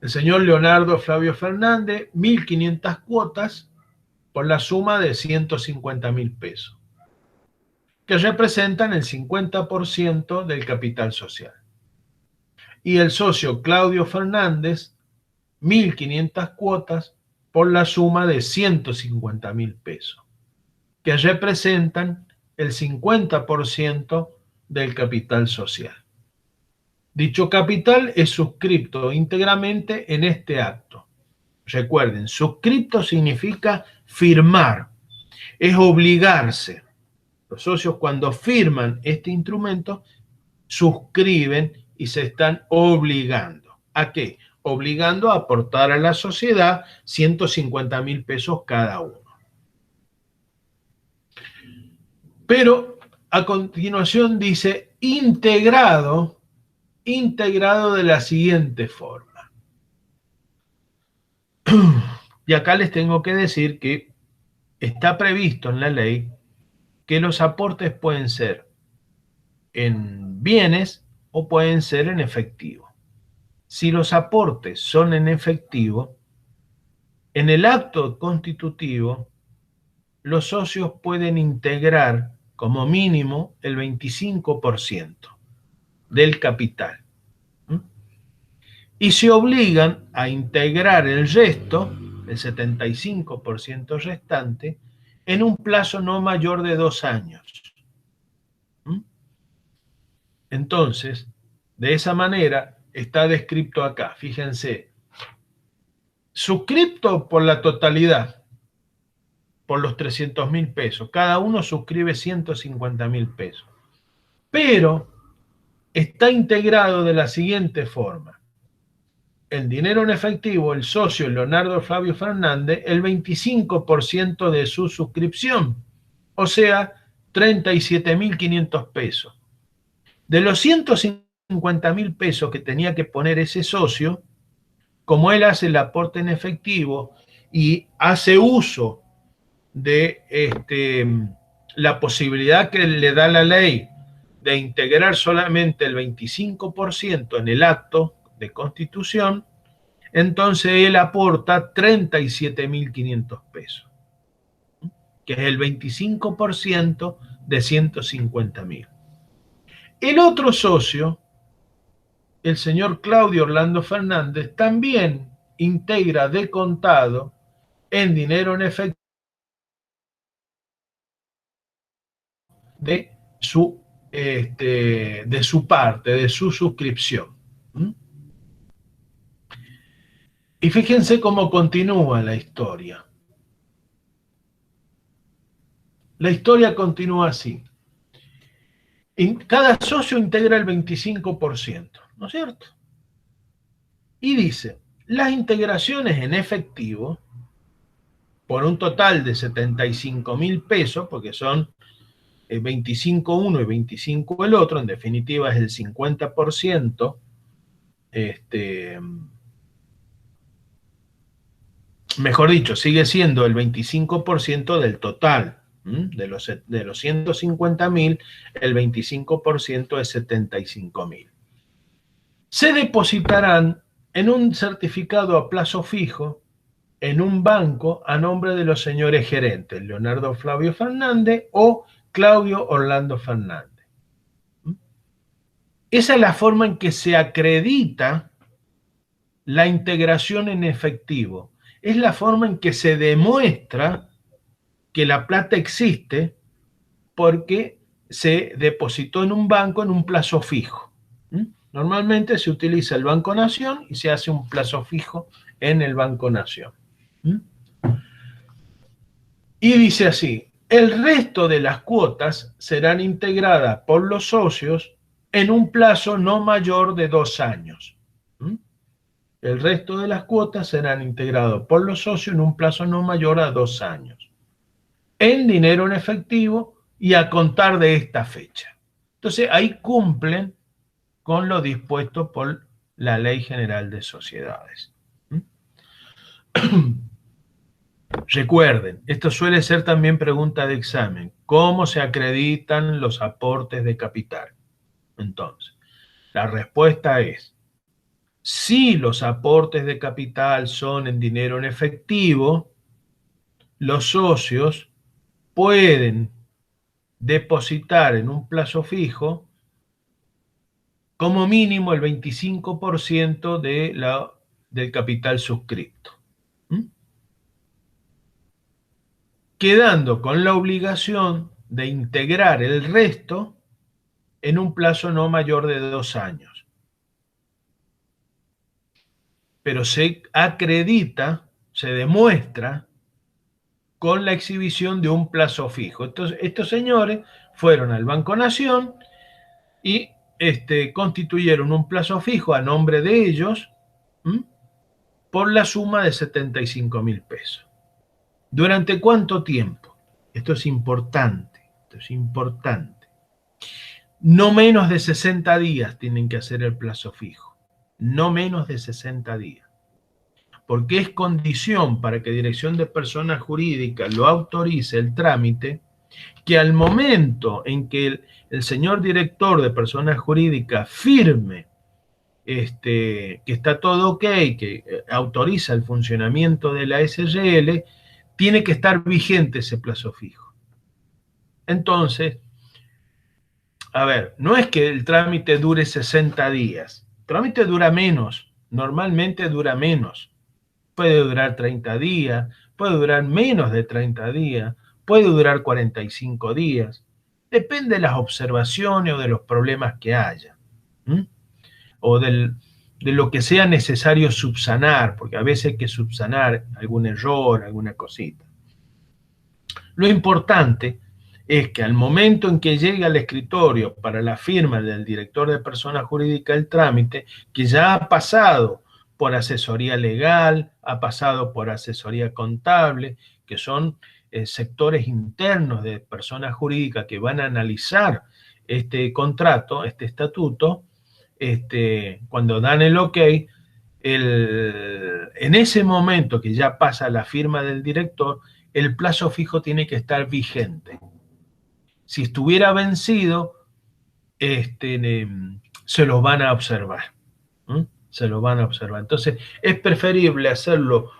El señor Leonardo Flavio Fernández, 1.500 cuotas por la suma de 150.000 pesos, que representan el 50% del capital social. Y el socio Claudio Fernández, 1.500 cuotas por la suma de 150.000 pesos, que representan el 50% del capital social. Dicho capital es suscripto íntegramente en este acto Recuerden, suscripto significa firmar, es obligarse. Los socios cuando firman este instrumento suscriben y se están obligando. ¿A qué? Obligando a aportar a la sociedad 150.000 pesos cada uno. Pero a continuación dice integrado de la siguiente forma. Y acá les tengo que decir que está previsto en la ley que los aportes pueden ser en bienes o pueden ser en efectivo. Si los aportes son en efectivo, en el acto constitutivo, los socios pueden integrar como mínimo el 25% del capital. Y se obligan a integrar el resto, el 75% restante, en un plazo no mayor de 2 años. Entonces, de esa manera está descrito acá, fíjense, suscripto por la totalidad, por los 300.000 pesos, cada uno suscribe 150.000 pesos, pero está integrado de la siguiente forma. El dinero en efectivo, el socio Leonardo Flavio Fernández, el 25% de su suscripción, o sea, 37.500 pesos. De los 150.000 pesos que tenía que poner ese socio, como él hace el aporte en efectivo y hace uso de la posibilidad que le da la ley de integrar solamente el 25% en el acto de constitución, entonces él aporta 37.500 pesos, que es el 25% de 150.000. El otro socio, el señor Claudio Orlando Fernández, también integra de contado en dinero en efectivo de su parte, de su suscripción. Y fíjense cómo continúa la historia. La historia continúa así. Cada socio integra el 25%, ¿no es cierto? Y dice, las integraciones en efectivo, por un total de 75.000 pesos, porque son 25 uno y 25 el otro, en definitiva es el 50%, mejor dicho, sigue siendo el 25% del total. De los 150.000, el 25% es 75.000. Se depositarán en un certificado a plazo fijo en un banco a nombre de los señores gerentes, Leonardo Flavio Fernández o Claudio Orlando Fernández. Esa es la forma en que se acredita la integración en efectivo. Es la forma en que se demuestra que la plata existe porque se depositó en un banco en un plazo fijo. Normalmente se utiliza el Banco Nación y se hace un plazo fijo en el Banco Nación. Y dice así, el resto de las cuotas serán integradas por los socios en un plazo no mayor de 2 años. El resto de las cuotas serán integradas por los socios en un plazo no mayor a 2 años. En dinero en efectivo y a contar de esta fecha. Entonces ahí cumplen con lo dispuesto por la Ley General de Sociedades. Recuerden, esto suele ser también pregunta de examen. ¿Cómo se acreditan los aportes de capital? Entonces, la respuesta es, si los aportes de capital son en dinero en efectivo, los socios pueden depositar en un plazo fijo como mínimo el 25% del capital suscripto, quedando con la obligación de integrar el resto en un plazo no mayor de 2 años. Pero se acredita se demuestra con la exhibición de un plazo fijo. Entonces, estos señores fueron al Banco Nación y constituyeron un plazo fijo a nombre de ellos, por la suma de 75.000 pesos. ¿Durante cuánto tiempo? Esto es importante, No menos de 60 días tienen que hacer el plazo fijo, no menos de 60 días. Porque es condición para que Dirección de Personas Jurídicas lo autorice el trámite, que al momento en que el señor director de Personas Jurídicas firme que está todo ok, que autoriza el funcionamiento de la SRL, tiene que estar vigente ese plazo fijo. Entonces, a ver, no es que el trámite dure 60 días, el trámite dura menos, normalmente dura menos. Puede durar 30 días, puede durar menos de 30 días, puede durar 45 días. Depende de las observaciones o de los problemas que haya. O de lo que sea necesario subsanar, porque a veces hay que subsanar algún error, alguna cosita. Lo importante es que al momento en que llegue al escritorio para la firma del director de Persona Jurídica el trámite, que ya ha pasado por asesoría legal, ha pasado por asesoría contable, que son sectores internos de personas jurídicas que van a analizar este contrato, este estatuto, cuando dan el ok, en ese momento que ya pasa la firma del director, el plazo fijo tiene que estar vigente. Si estuviera vencido, se los van a observar. Se los van a observar. Entonces, es preferible hacerlo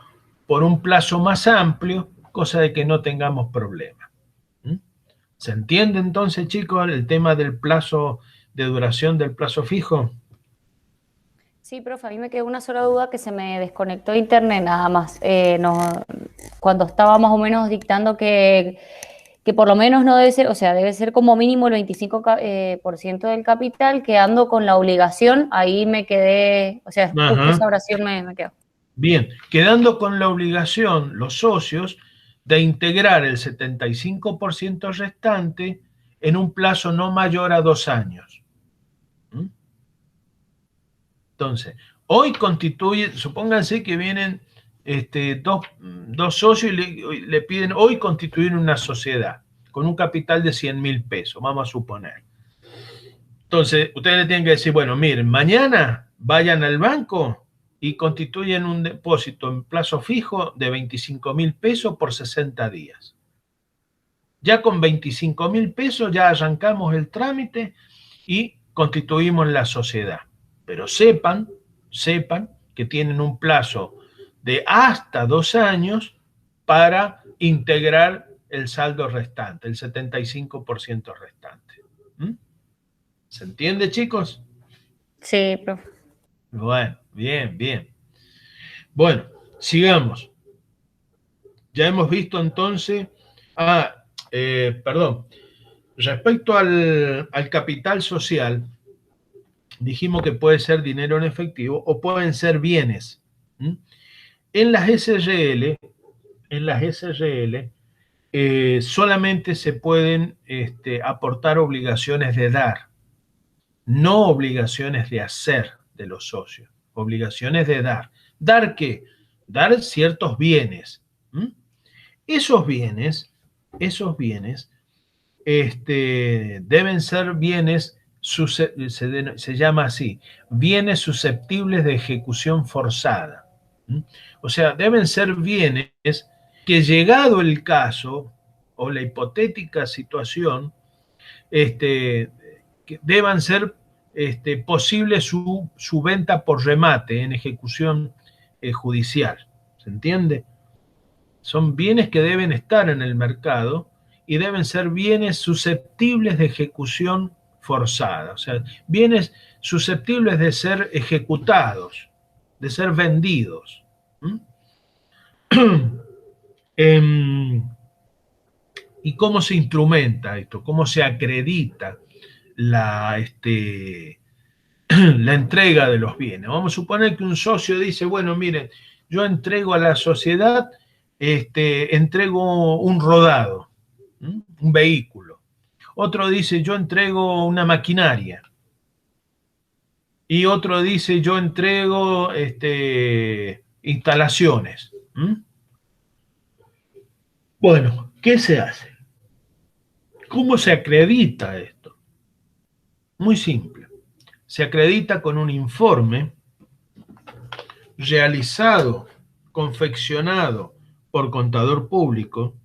por un plazo más amplio, cosa de que no tengamos problemas. ¿Se entiende entonces, chicos, el tema del plazo de duración del plazo fijo? Sí, profe, a mí me quedó una sola duda, que se me desconectó internet nada más. Cuando estaba más o menos dictando que por lo menos no debe ser, o sea, debe ser como mínimo el 25% del capital, quedando con la obligación, ahí me quedé, o sea, justo esa oración me quedó. Bien, quedando con la obligación los socios de integrar el 75% restante en un plazo no mayor a 2 años. Entonces, hoy constituye, supónganse que vienen dos socios y le piden hoy constituir una sociedad con un capital de 100.000 pesos, vamos a suponer. Entonces, ustedes le tienen que decir, bueno, miren, mañana vayan al banco y constituyen un depósito en plazo fijo de 25.000 pesos por 60 días. Ya con 25.000 pesos ya arrancamos el trámite y constituimos la sociedad. Pero sepan que tienen un plazo de hasta 2 años para integrar el saldo restante, el 75% restante. ¿Se entiende, chicos? Sí, profe. Bueno, bien. Bueno, sigamos. Ya hemos visto entonces, respecto al capital social, dijimos que puede ser dinero en efectivo o pueden ser bienes. En las SRL solamente se pueden aportar obligaciones de dar, no obligaciones de hacer de los socios, obligaciones de dar. ¿Dar qué? Dar ciertos bienes. Esos bienes deben ser bienes, se llama así, bienes susceptibles de ejecución forzada. O sea, deben ser bienes que, llegado el caso o la hipotética situación, que deban ser posible su venta por remate en ejecución judicial. ¿Se entiende? Son bienes que deben estar en el mercado y deben ser bienes susceptibles de ejecución forzada, o sea, bienes susceptibles de ser ejecutados, de ser vendidos. ¿Y cómo se instrumenta esto? ¿Cómo se acredita la entrega de los bienes? Vamos a suponer que un socio dice, bueno, miren, yo entrego a la sociedad, entrego un rodado, un vehículo. Otro dice, yo entrego una maquinaria. Y otro dice, yo entrego instalaciones. Bueno, ¿qué se hace? ¿Cómo se acredita esto? Muy simple. Se acredita con un informe realizado, confeccionado por contador público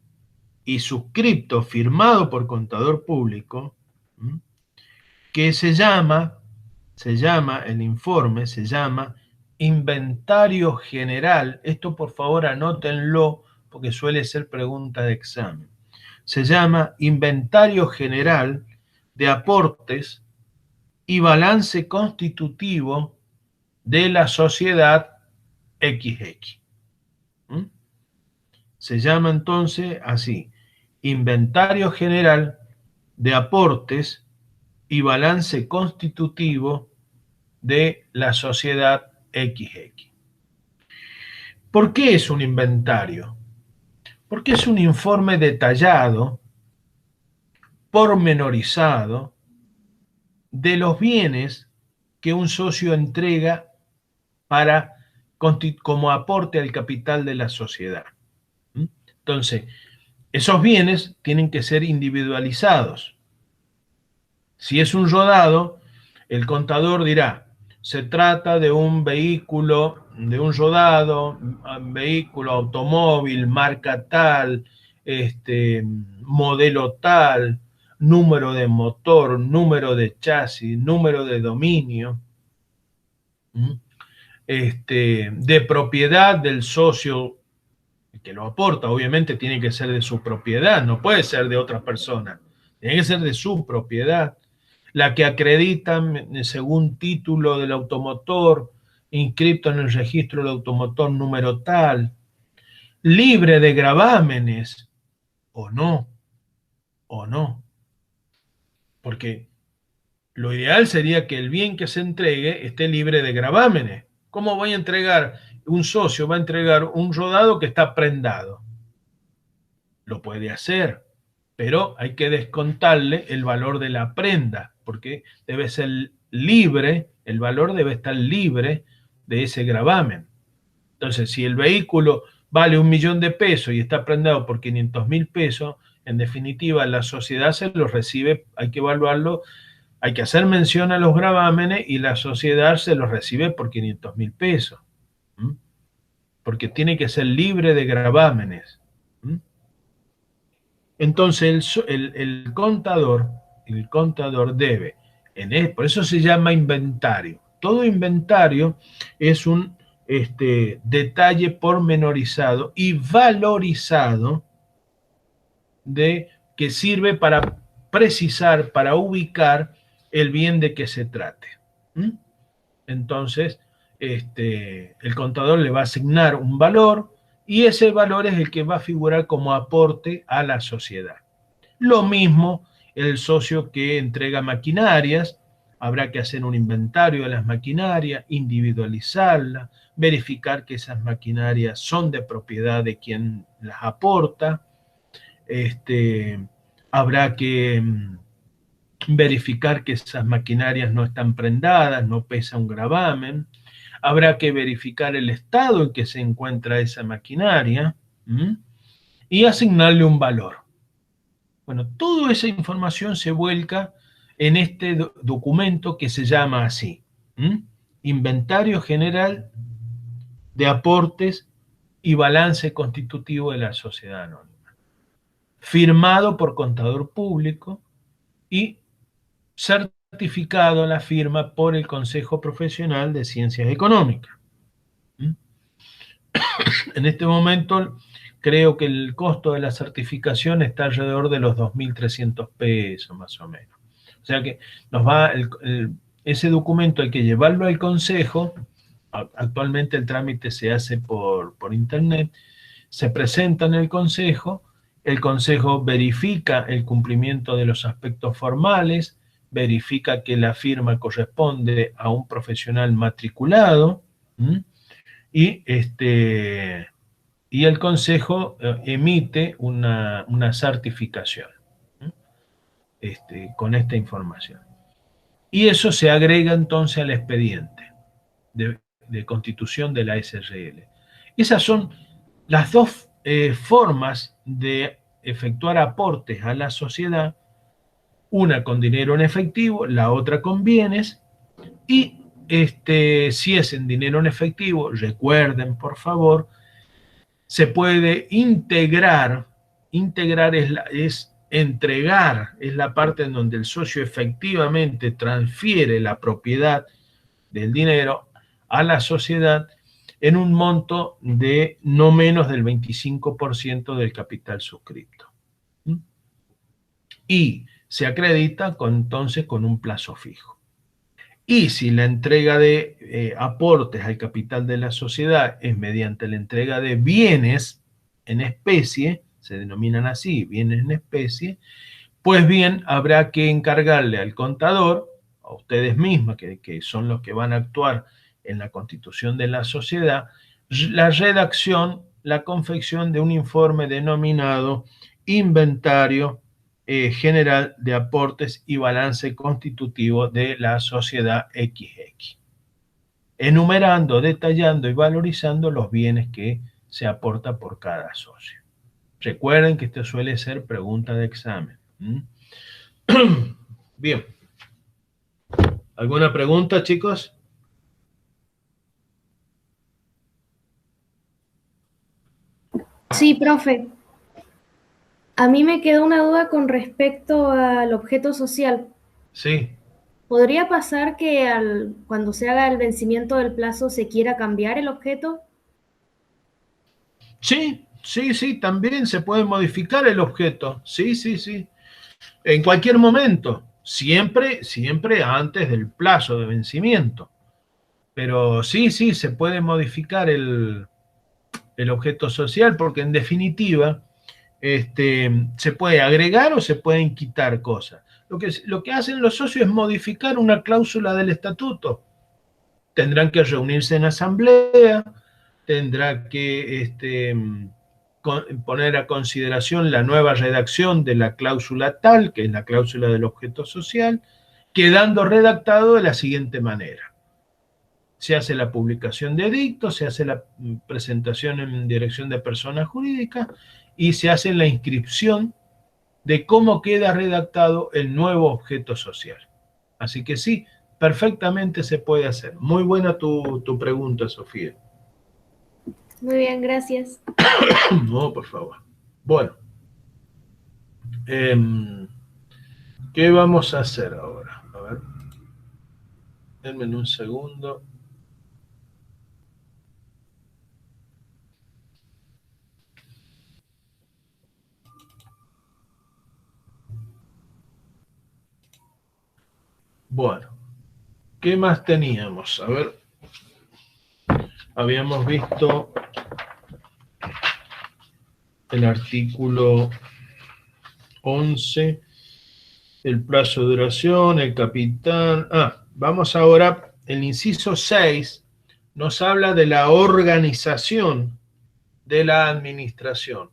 y suscripto, firmado por contador público, que se llama, el informe se llama Inventario General. Esto por favor anótenlo porque suele ser pregunta de examen. Se llama Inventario General de Aportes y Balance Constitutivo de la Sociedad XX. Se llama entonces así, Inventario General de Aportes y Balance Constitutivo de la Sociedad XX. ¿Por qué es un inventario? Porque es un informe detallado, pormenorizado, de los bienes que un socio entrega como aporte al capital de la sociedad. Entonces, esos bienes tienen que ser individualizados. Si es un rodado, el contador dirá, se trata de un vehículo, de un rodado, un vehículo automóvil, marca tal, modelo tal, número de motor, número de chasis, número de dominio, de propiedad del socio que lo aporta. Obviamente tiene que ser de su propiedad, no puede ser de otra persona, tiene que ser de su propiedad. La que acreditan según título del automotor, inscrito en el registro del automotor número tal, libre de gravámenes, o no, porque lo ideal sería que el bien que se entregue esté libre de gravámenes. ¿Cómo voy a entregar? Un socio va a entregar un rodado que está prendado. Lo puede hacer, pero hay que descontarle el valor de la prenda, porque debe ser libre, el valor debe estar libre de ese gravamen. Entonces, si el vehículo vale 1.000.000 de pesos y está prendado por 500.000 pesos, en definitiva la sociedad se lo recibe, hay que evaluarlo, hay que hacer mención a los gravámenes y la sociedad se los recibe por 500.000 pesos, porque tiene que ser libre de gravámenes. Entonces el contador debe, por eso se llama inventario. Todo inventario es un detalle pormenorizado y valorizado que sirve para precisar, para ubicar el bien de que se trate. Entonces, el contador le va a asignar un valor y ese valor es el que va a figurar como aporte a la sociedad. Lo mismo el socio que entrega maquinarias, habrá que hacer un inventario de las maquinarias, individualizarlas, verificar que esas maquinarias son de propiedad de quien las aporta, habrá que verificar que esas maquinarias no están prendadas, no pesa un gravamen, habrá que verificar el estado en que se encuentra esa maquinaria y asignarle un valor. Bueno, toda esa información se vuelca en este documento que se llama así, Inventario General de Aportes y Balance Constitutivo de la Sociedad Anónima, firmado por contador público y certificado la firma por el Consejo Profesional de Ciencias Económicas. En este momento creo que el costo de la certificación está alrededor de los 2.300 pesos más o menos. O sea que ese documento hay que llevarlo al Consejo. Actualmente el trámite se hace por internet, se presenta en el Consejo verifica el cumplimiento de los aspectos formales, verifica que la firma corresponde a un profesional matriculado, y, y el Consejo emite una certificación con esta información. Y eso se agrega entonces al expediente de constitución de la SRL. Esas son las dos formas de efectuar aportes a la sociedad, una con dinero en efectivo, la otra con bienes, y si es en dinero en efectivo, recuerden por favor, se puede integrar es entregar, es la parte en donde el socio efectivamente transfiere la propiedad del dinero a la sociedad en un monto de no menos del 25% del capital suscripto. Y se acredita entonces con un plazo fijo. Y si la entrega de aportes al capital de la sociedad es mediante la entrega de bienes en especie, se denominan así, bienes en especie, pues bien, habrá que encargarle al contador, a ustedes mismos, que son los que van a actuar en la constitución de la sociedad, la redacción, la confección de un informe denominado Inventario General de Aportes y Balance Constitutivo de la Sociedad XX, enumerando, detallando y valorizando los bienes que se aporta por cada socio. Recuerden que esto suele ser pregunta de examen. Bien. ¿Alguna pregunta, chicos? Sí, profe. A mí me quedó una duda con respecto al objeto social. Sí. ¿Podría pasar que cuando se haga el vencimiento del plazo se quiera cambiar el objeto? Sí, sí, sí, también se puede modificar el objeto. Sí, sí, sí. En cualquier momento. Siempre, siempre antes del plazo de vencimiento. Pero sí, sí, se puede modificar el objeto social porque en definitiva se puede agregar o se pueden quitar cosas. Lo que hacen los socios es modificar una cláusula del estatuto. Tendrán que reunirse en asamblea, tendrá que poner a consideración la nueva redacción de la cláusula tal, que es la cláusula del objeto social, quedando redactado de la siguiente manera. Se hace la publicación de edicto, se hace la presentación en dirección de personas jurídicas y se hace la inscripción de cómo queda redactado el nuevo objeto social. Así que sí, perfectamente se puede hacer. Muy buena tu pregunta, Sofía. Muy bien, gracias. No, por favor. Bueno, ¿qué vamos a hacer ahora? A ver, denme un segundo. Bueno, ¿qué más teníamos? A ver, habíamos visto el artículo 11, el plazo de duración, el capital. Vamos ahora, el inciso 6 nos habla de la organización de la administración.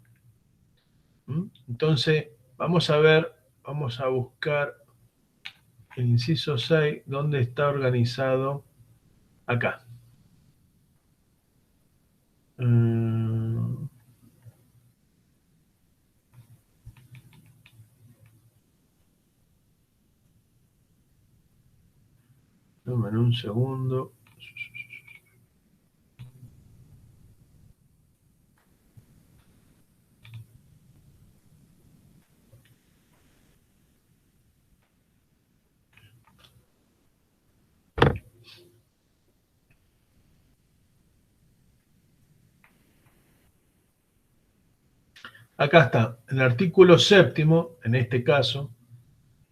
Entonces, vamos a ver, vamos a buscar el inciso 6, ¿dónde está organizado? Acá. Dame un segundo. Acá está, el artículo 7, en este caso,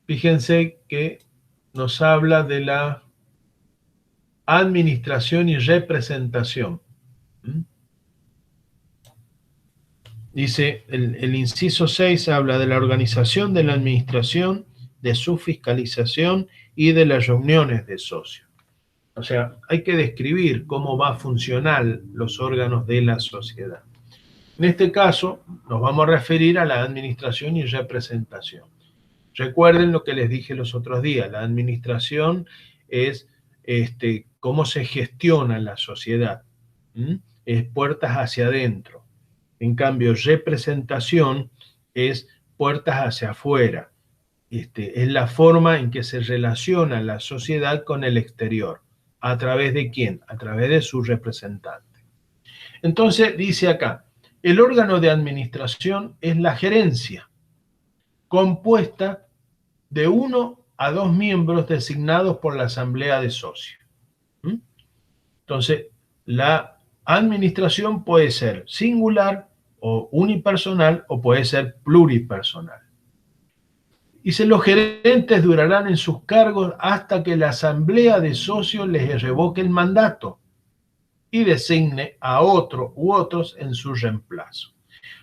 fíjense que nos habla de la administración y representación. Dice, el inciso 6 habla de la organización de la administración, de su fiscalización y de las reuniones de socios. O sea, hay que describir cómo va a funcionar los órganos de la sociedad. En este caso, nos vamos a referir a la administración y representación. Recuerden lo que les dije los otros días, la administración es cómo se gestiona la sociedad, es puertas hacia adentro. En cambio, representación es puertas hacia afuera. Es la forma en que se relaciona la sociedad con el exterior. ¿A través de quién? A través de su representante. Entonces, dice acá, el órgano de administración es la gerencia, compuesta de 1 a 2 miembros designados por la asamblea de socios. Entonces, la administración puede ser singular o unipersonal o puede ser pluripersonal. Dice, los gerentes durarán en sus cargos hasta que la asamblea de socios les revoque el mandato y designe a otro u otros en su reemplazo.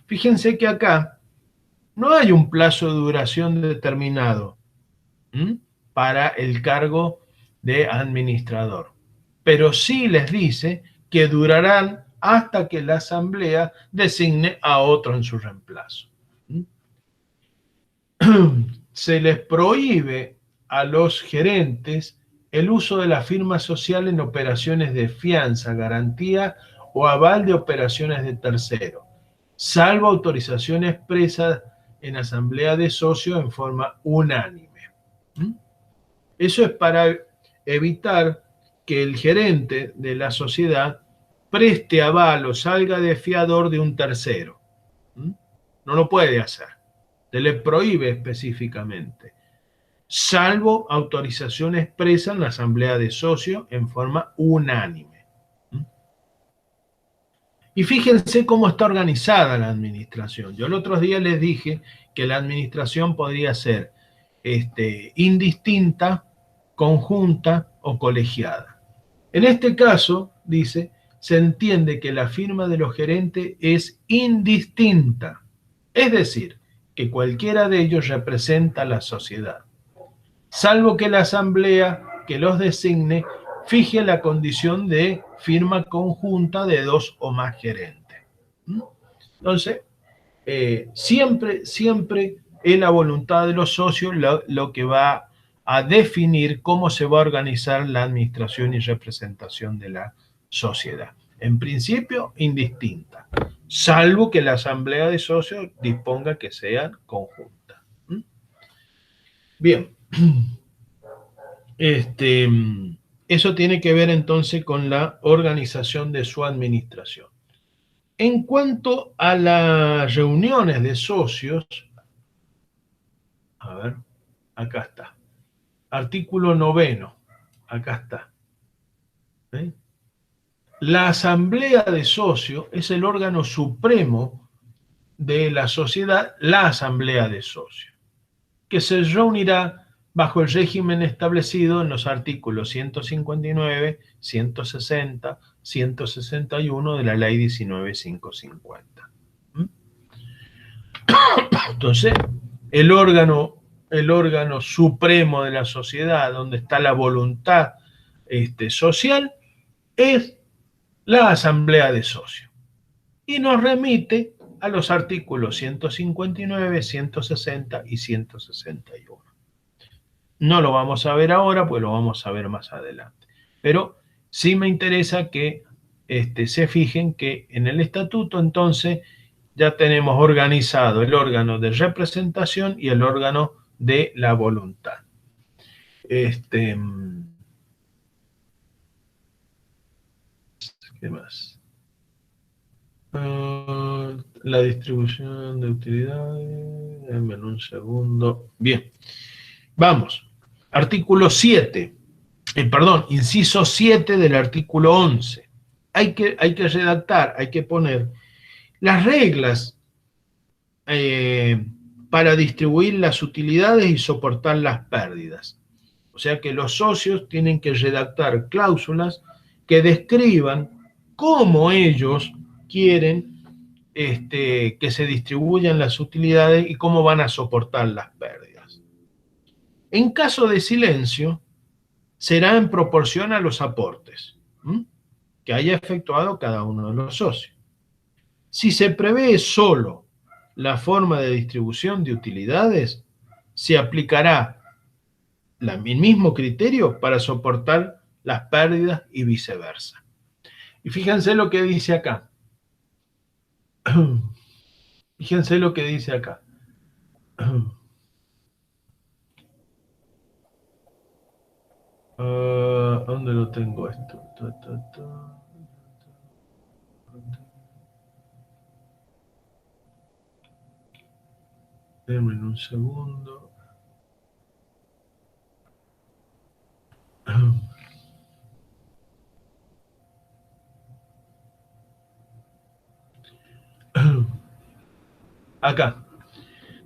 Fíjense que acá no hay un plazo de duración determinado para el cargo de administrador, pero sí les dice que durarán hasta que la asamblea designe a otro en su reemplazo. Se les prohíbe a los gerentes el uso de la firma social en operaciones de fianza, garantía o aval de operaciones de tercero, salvo autorización expresa en asamblea de socios en forma unánime. Eso es para evitar que el gerente de la sociedad preste aval o salga de fiador de un tercero. No lo puede hacer. Se le prohíbe específicamente, salvo autorización expresa en la asamblea de socios en forma unánime. Y fíjense cómo está organizada la administración. Yo el otro día les dije que la administración podría ser indistinta, conjunta o colegiada. En este caso, dice, se entiende que la firma de los gerentes es indistinta, es decir, que cualquiera de ellos representa a la sociedad, salvo que la asamblea que los designe fije la condición de firma conjunta de 2 o más gerentes. Entonces, siempre es la voluntad de los socios lo que va a definir cómo se va a organizar la administración y representación de la sociedad. En principio, indistinta, salvo que la asamblea de socios disponga que sean conjuntas. Bien, eso tiene que ver entonces con la organización de su administración. En cuanto a las reuniones de socios, a ver, acá está, artículo 9, acá está. La asamblea de socios es el órgano supremo de la sociedad, la asamblea de socios, que se reunirá bajo el régimen establecido en los artículos 159, 160, 161 de la ley 19.550. Entonces, el órgano supremo de la sociedad, donde está la voluntad social, es la asamblea de socios. Y nos remite a los artículos 159, 160 y 161. No lo vamos a ver ahora, pues lo vamos a ver más adelante. Pero sí me interesa que se fijen que en el estatuto entonces ya tenemos organizado el órgano de representación y el órgano de la voluntad. ¿Qué más? La distribución de utilidades. Denme un segundo. Bien. Vamos. Artículo 7. Inciso 7 del artículo 11. Hay que redactar, hay que poner las reglas para distribuir las utilidades y soportar las pérdidas. O sea que los socios tienen que redactar cláusulas que describan cómo ellos quieren que se distribuyan las utilidades y cómo van a soportar las pérdidas. En caso de silencio, será en proporción a los aportes que haya efectuado cada uno de los socios. Si se prevé solo la forma de distribución de utilidades, se aplicará el mismo criterio para soportar las pérdidas y viceversa. Y fíjense lo que dice acá. Fíjense lo que dice acá. ¿Dónde lo tengo esto? Denme un segundo. Acá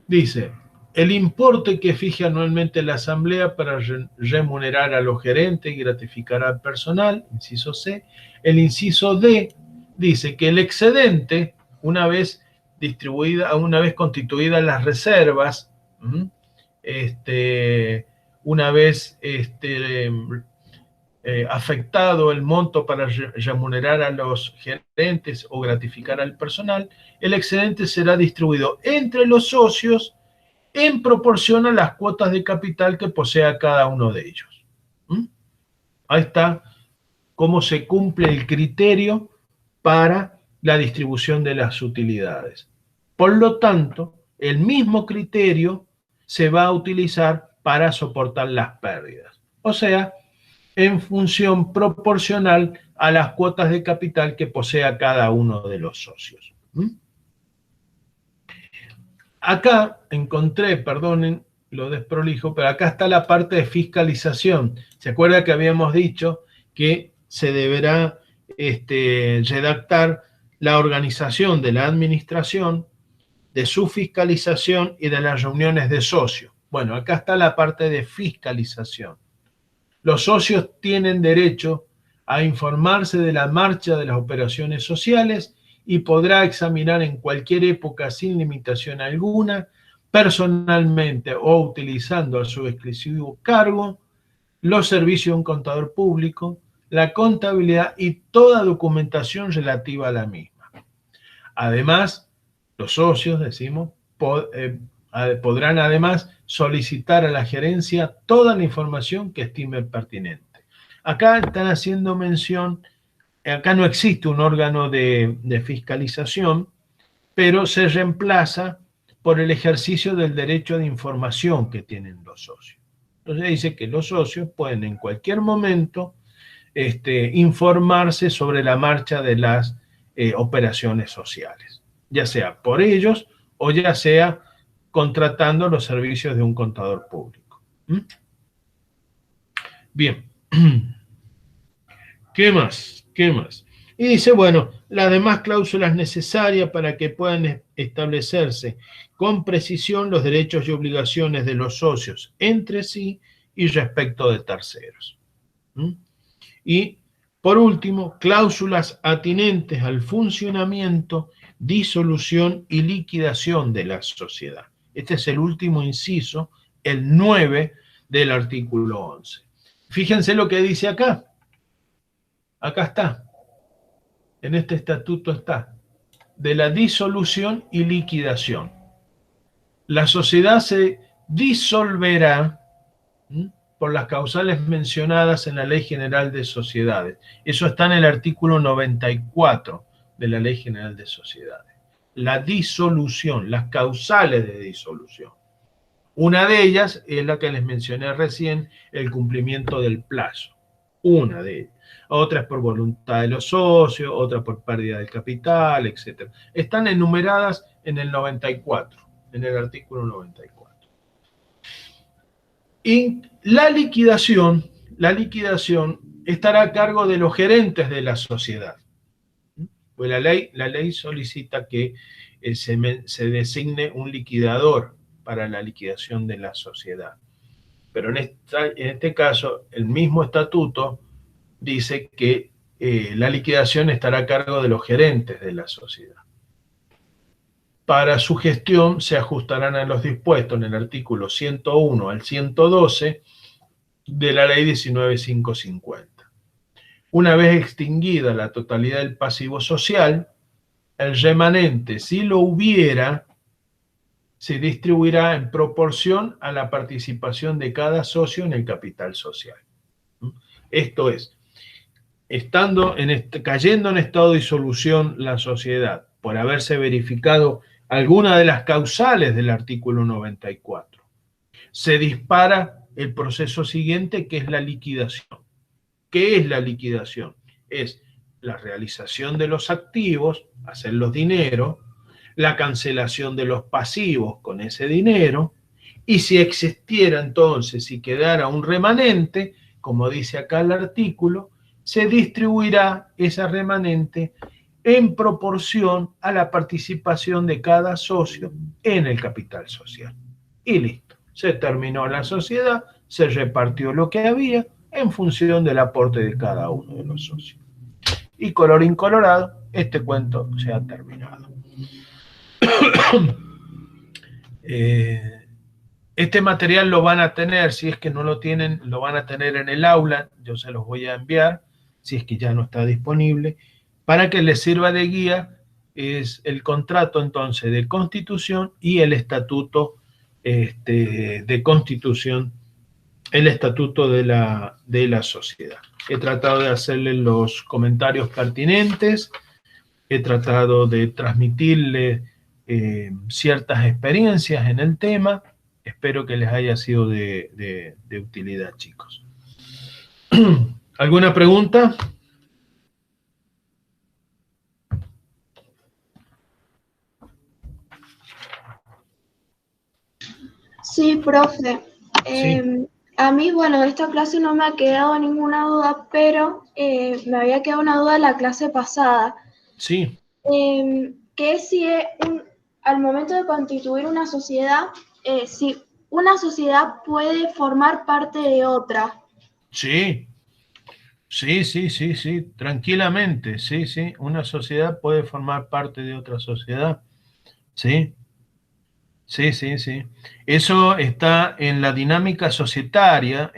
dice: el importe que fije anualmente la Asamblea para remunerar a los gerentes y gratificar al personal, inciso C. El inciso D dice que el excedente, una vez constituidas las reservas, una vez afectado el monto para remunerar a los gerentes o gratificar al personal, el excedente será distribuido entre los socios en proporción a las cuotas de capital que posea cada uno de ellos. Ahí está cómo se cumple el criterio para la distribución de las utilidades. Por lo tanto, el mismo criterio se va a utilizar para soportar las pérdidas. O sea, en función proporcional a las cuotas de capital que posea cada uno de los socios. Acá encontré, perdonen lo desprolijo, pero acá está la parte de fiscalización. ¿Se acuerda que habíamos dicho que se deberá redactar la organización de la administración, de su fiscalización y de las reuniones de socios? Bueno, acá está la parte de fiscalización. Los socios tienen derecho a informarse de la marcha de las operaciones sociales y podrá examinar en cualquier época sin limitación alguna, personalmente o utilizando a su exclusivo cargo, los servicios de un contador público, la contabilidad y toda documentación relativa a la misma. Además, los socios, decimos, podrán además solicitar a la gerencia toda la información que estime pertinente. Acá están haciendo mención, acá no existe un órgano de fiscalización, pero se reemplaza por el ejercicio del derecho de información que tienen los socios. Entonces dice que los socios pueden en cualquier momento informarse sobre la marcha de las operaciones sociales, ya sea por ellos o ya sea contratando los servicios de un contador público. Bien. ¿Qué más? ¿Qué más? Y dice, bueno, las demás cláusulas necesarias para que puedan establecerse con precisión los derechos y obligaciones de los socios entre sí y respecto de terceros. Y, por último, cláusulas atinentes al funcionamiento, disolución y liquidación de la sociedad. Este es el último inciso, el 9 del artículo 11. Fíjense lo que dice acá. Acá está. En este estatuto está. De la disolución y liquidación. La sociedad se disolverá por las causales mencionadas en la Ley General de Sociedades. Eso está en el artículo 94 de la Ley General de Sociedades. La disolución, las causales de disolución. Una de ellas es la que les mencioné recién, el cumplimiento del plazo. Una de ellas. Otra es por voluntad de los socios, otra por pérdida del capital, etc. Están enumeradas en el 94, en el artículo 94. Y la liquidación estará a cargo de los gerentes de la sociedad. Pues la ley solicita que se designe un liquidador para la liquidación de la sociedad. Pero en este caso, el mismo estatuto dice que la liquidación estará a cargo de los gerentes de la sociedad. Para su gestión se ajustarán a los dispuestos en el artículo 101 al 112 de la ley 19.550. Una vez extinguida la totalidad del pasivo social, el remanente, si lo hubiera, se distribuirá en proporción a la participación de cada socio en el capital social. Esto es, cayendo en estado de disolución la sociedad, por haberse verificado alguna de las causales del artículo 94, se dispara el proceso siguiente, que es la liquidación. ¿Qué es la liquidación? Es la realización de los activos, hacerlos dinero, la cancelación de los pasivos con ese dinero, y si existiera entonces, si quedara un remanente, como dice acá el artículo, se distribuirá esa remanente en proporción a la participación de cada socio en el capital social. Y listo, se terminó la sociedad, se repartió lo que había en función del aporte de cada uno de los socios. Y colorín colorado, este cuento se ha terminado. Este material lo van a tener, si es que no lo tienen, lo van a tener en el aula, yo se los voy a enviar, si es que ya no está disponible, para que les sirva de guía. Es el contrato entonces de constitución y el estatuto de constitución, el estatuto de la sociedad. He tratado de hacerle los comentarios pertinentes, he tratado de transmitirle ciertas experiencias en el tema. Espero que les haya sido de utilidad, chicos. ¿Alguna pregunta? Sí, profe. Sí. A mí, bueno, de esta clase no me ha quedado ninguna duda, pero me había quedado una duda de la clase pasada. Sí. Que es si al momento de constituir una sociedad, si una sociedad puede formar parte de otra. Sí. Sí, tranquilamente, sí, una sociedad puede formar parte de otra sociedad, sí. Eso está en la dinámica societaria,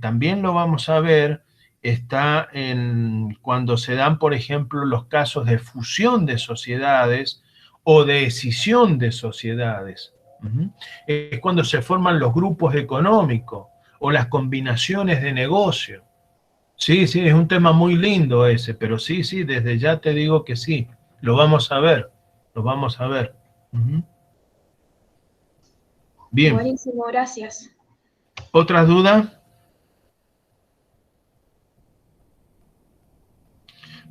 también lo vamos a ver, está en cuando se dan, por ejemplo, los casos de fusión de sociedades o de escisión de sociedades. Es cuando se forman los grupos económicos o las combinaciones de negocio. Sí, es un tema muy lindo ese, pero sí, desde ya te digo que sí, lo vamos a ver. Bien. Buenísimo, gracias. ¿Otras dudas?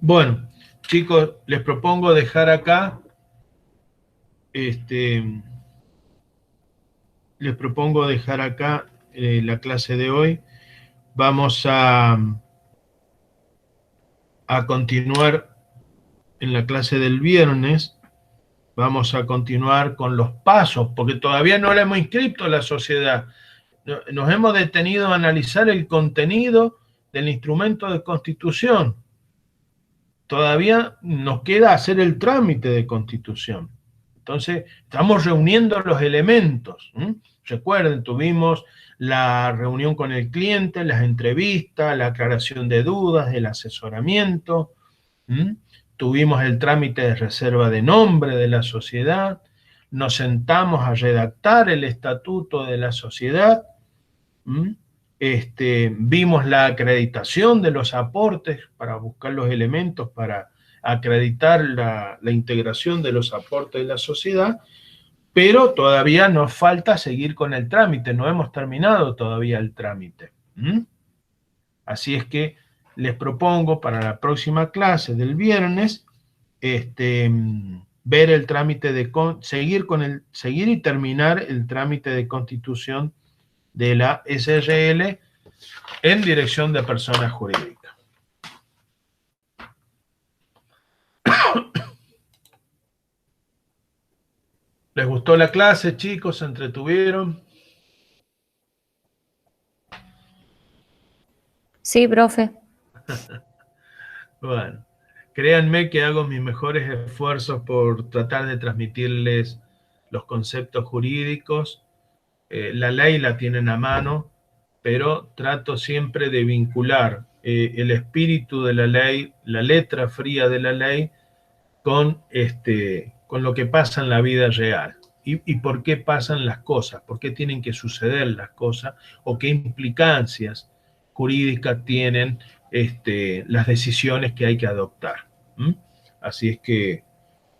Bueno, chicos, les propongo dejar acá la clase de hoy. Vamos a continuar en la clase del viernes. Vamos a continuar con los pasos, porque todavía no la hemos inscrito a la sociedad. Nos hemos detenido a analizar el contenido del instrumento de constitución. Todavía nos queda hacer el trámite de constitución. Entonces, estamos reuniendo los elementos. Recuerden, tuvimos la reunión con el cliente, las entrevistas, la aclaración de dudas, el asesoramiento. Tuvimos el trámite de reserva de nombre de la sociedad. Nos sentamos a redactar el estatuto de la sociedad. Vimos la acreditación de los aportes para buscar los elementos para acreditar la integración de los aportes de la sociedad, pero todavía nos falta seguir con el trámite, no hemos terminado todavía el trámite. Así es que les propongo para la próxima clase del viernes ver el trámite seguir y terminar el trámite de constitución de la SRL en dirección de persona jurídica. ¿Les gustó la clase, chicos? ¿Se entretuvieron? Sí, profe. Bueno, créanme que hago mis mejores esfuerzos por tratar de transmitirles los conceptos jurídicos. La ley la tienen a mano, pero trato siempre de vincular el espíritu de la ley, la letra fría de la ley, con lo que pasa en la vida real. Y por qué pasan las cosas, por qué tienen que suceder las cosas, o qué implicancias jurídicas tienen las decisiones que hay que adoptar. Así es que,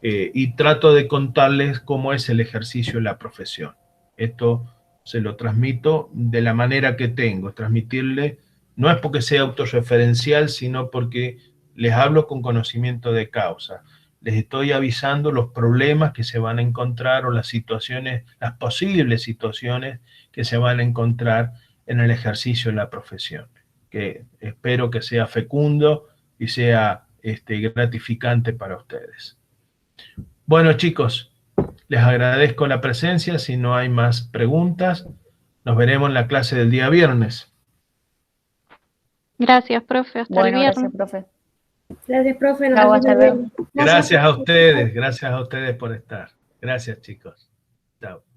y trato de contarles cómo es el ejercicio de la profesión. Esto se lo transmito de la manera que tengo, transmitirle, no es porque sea autorreferencial, sino porque les hablo con conocimiento de causa. Les estoy avisando los problemas que se van a encontrar o las situaciones, las posibles situaciones que se van a encontrar en el ejercicio de la profesión, que espero que sea fecundo y sea gratificante para ustedes. Bueno, chicos, les agradezco la presencia. Si no hay más preguntas, nos veremos en la clase del día viernes. Gracias, profe. Hasta el viernes. Gracias, profe. Gracias, profe. Chao, hasta luego. Gracias a ustedes por estar. Gracias, chicos. Chao.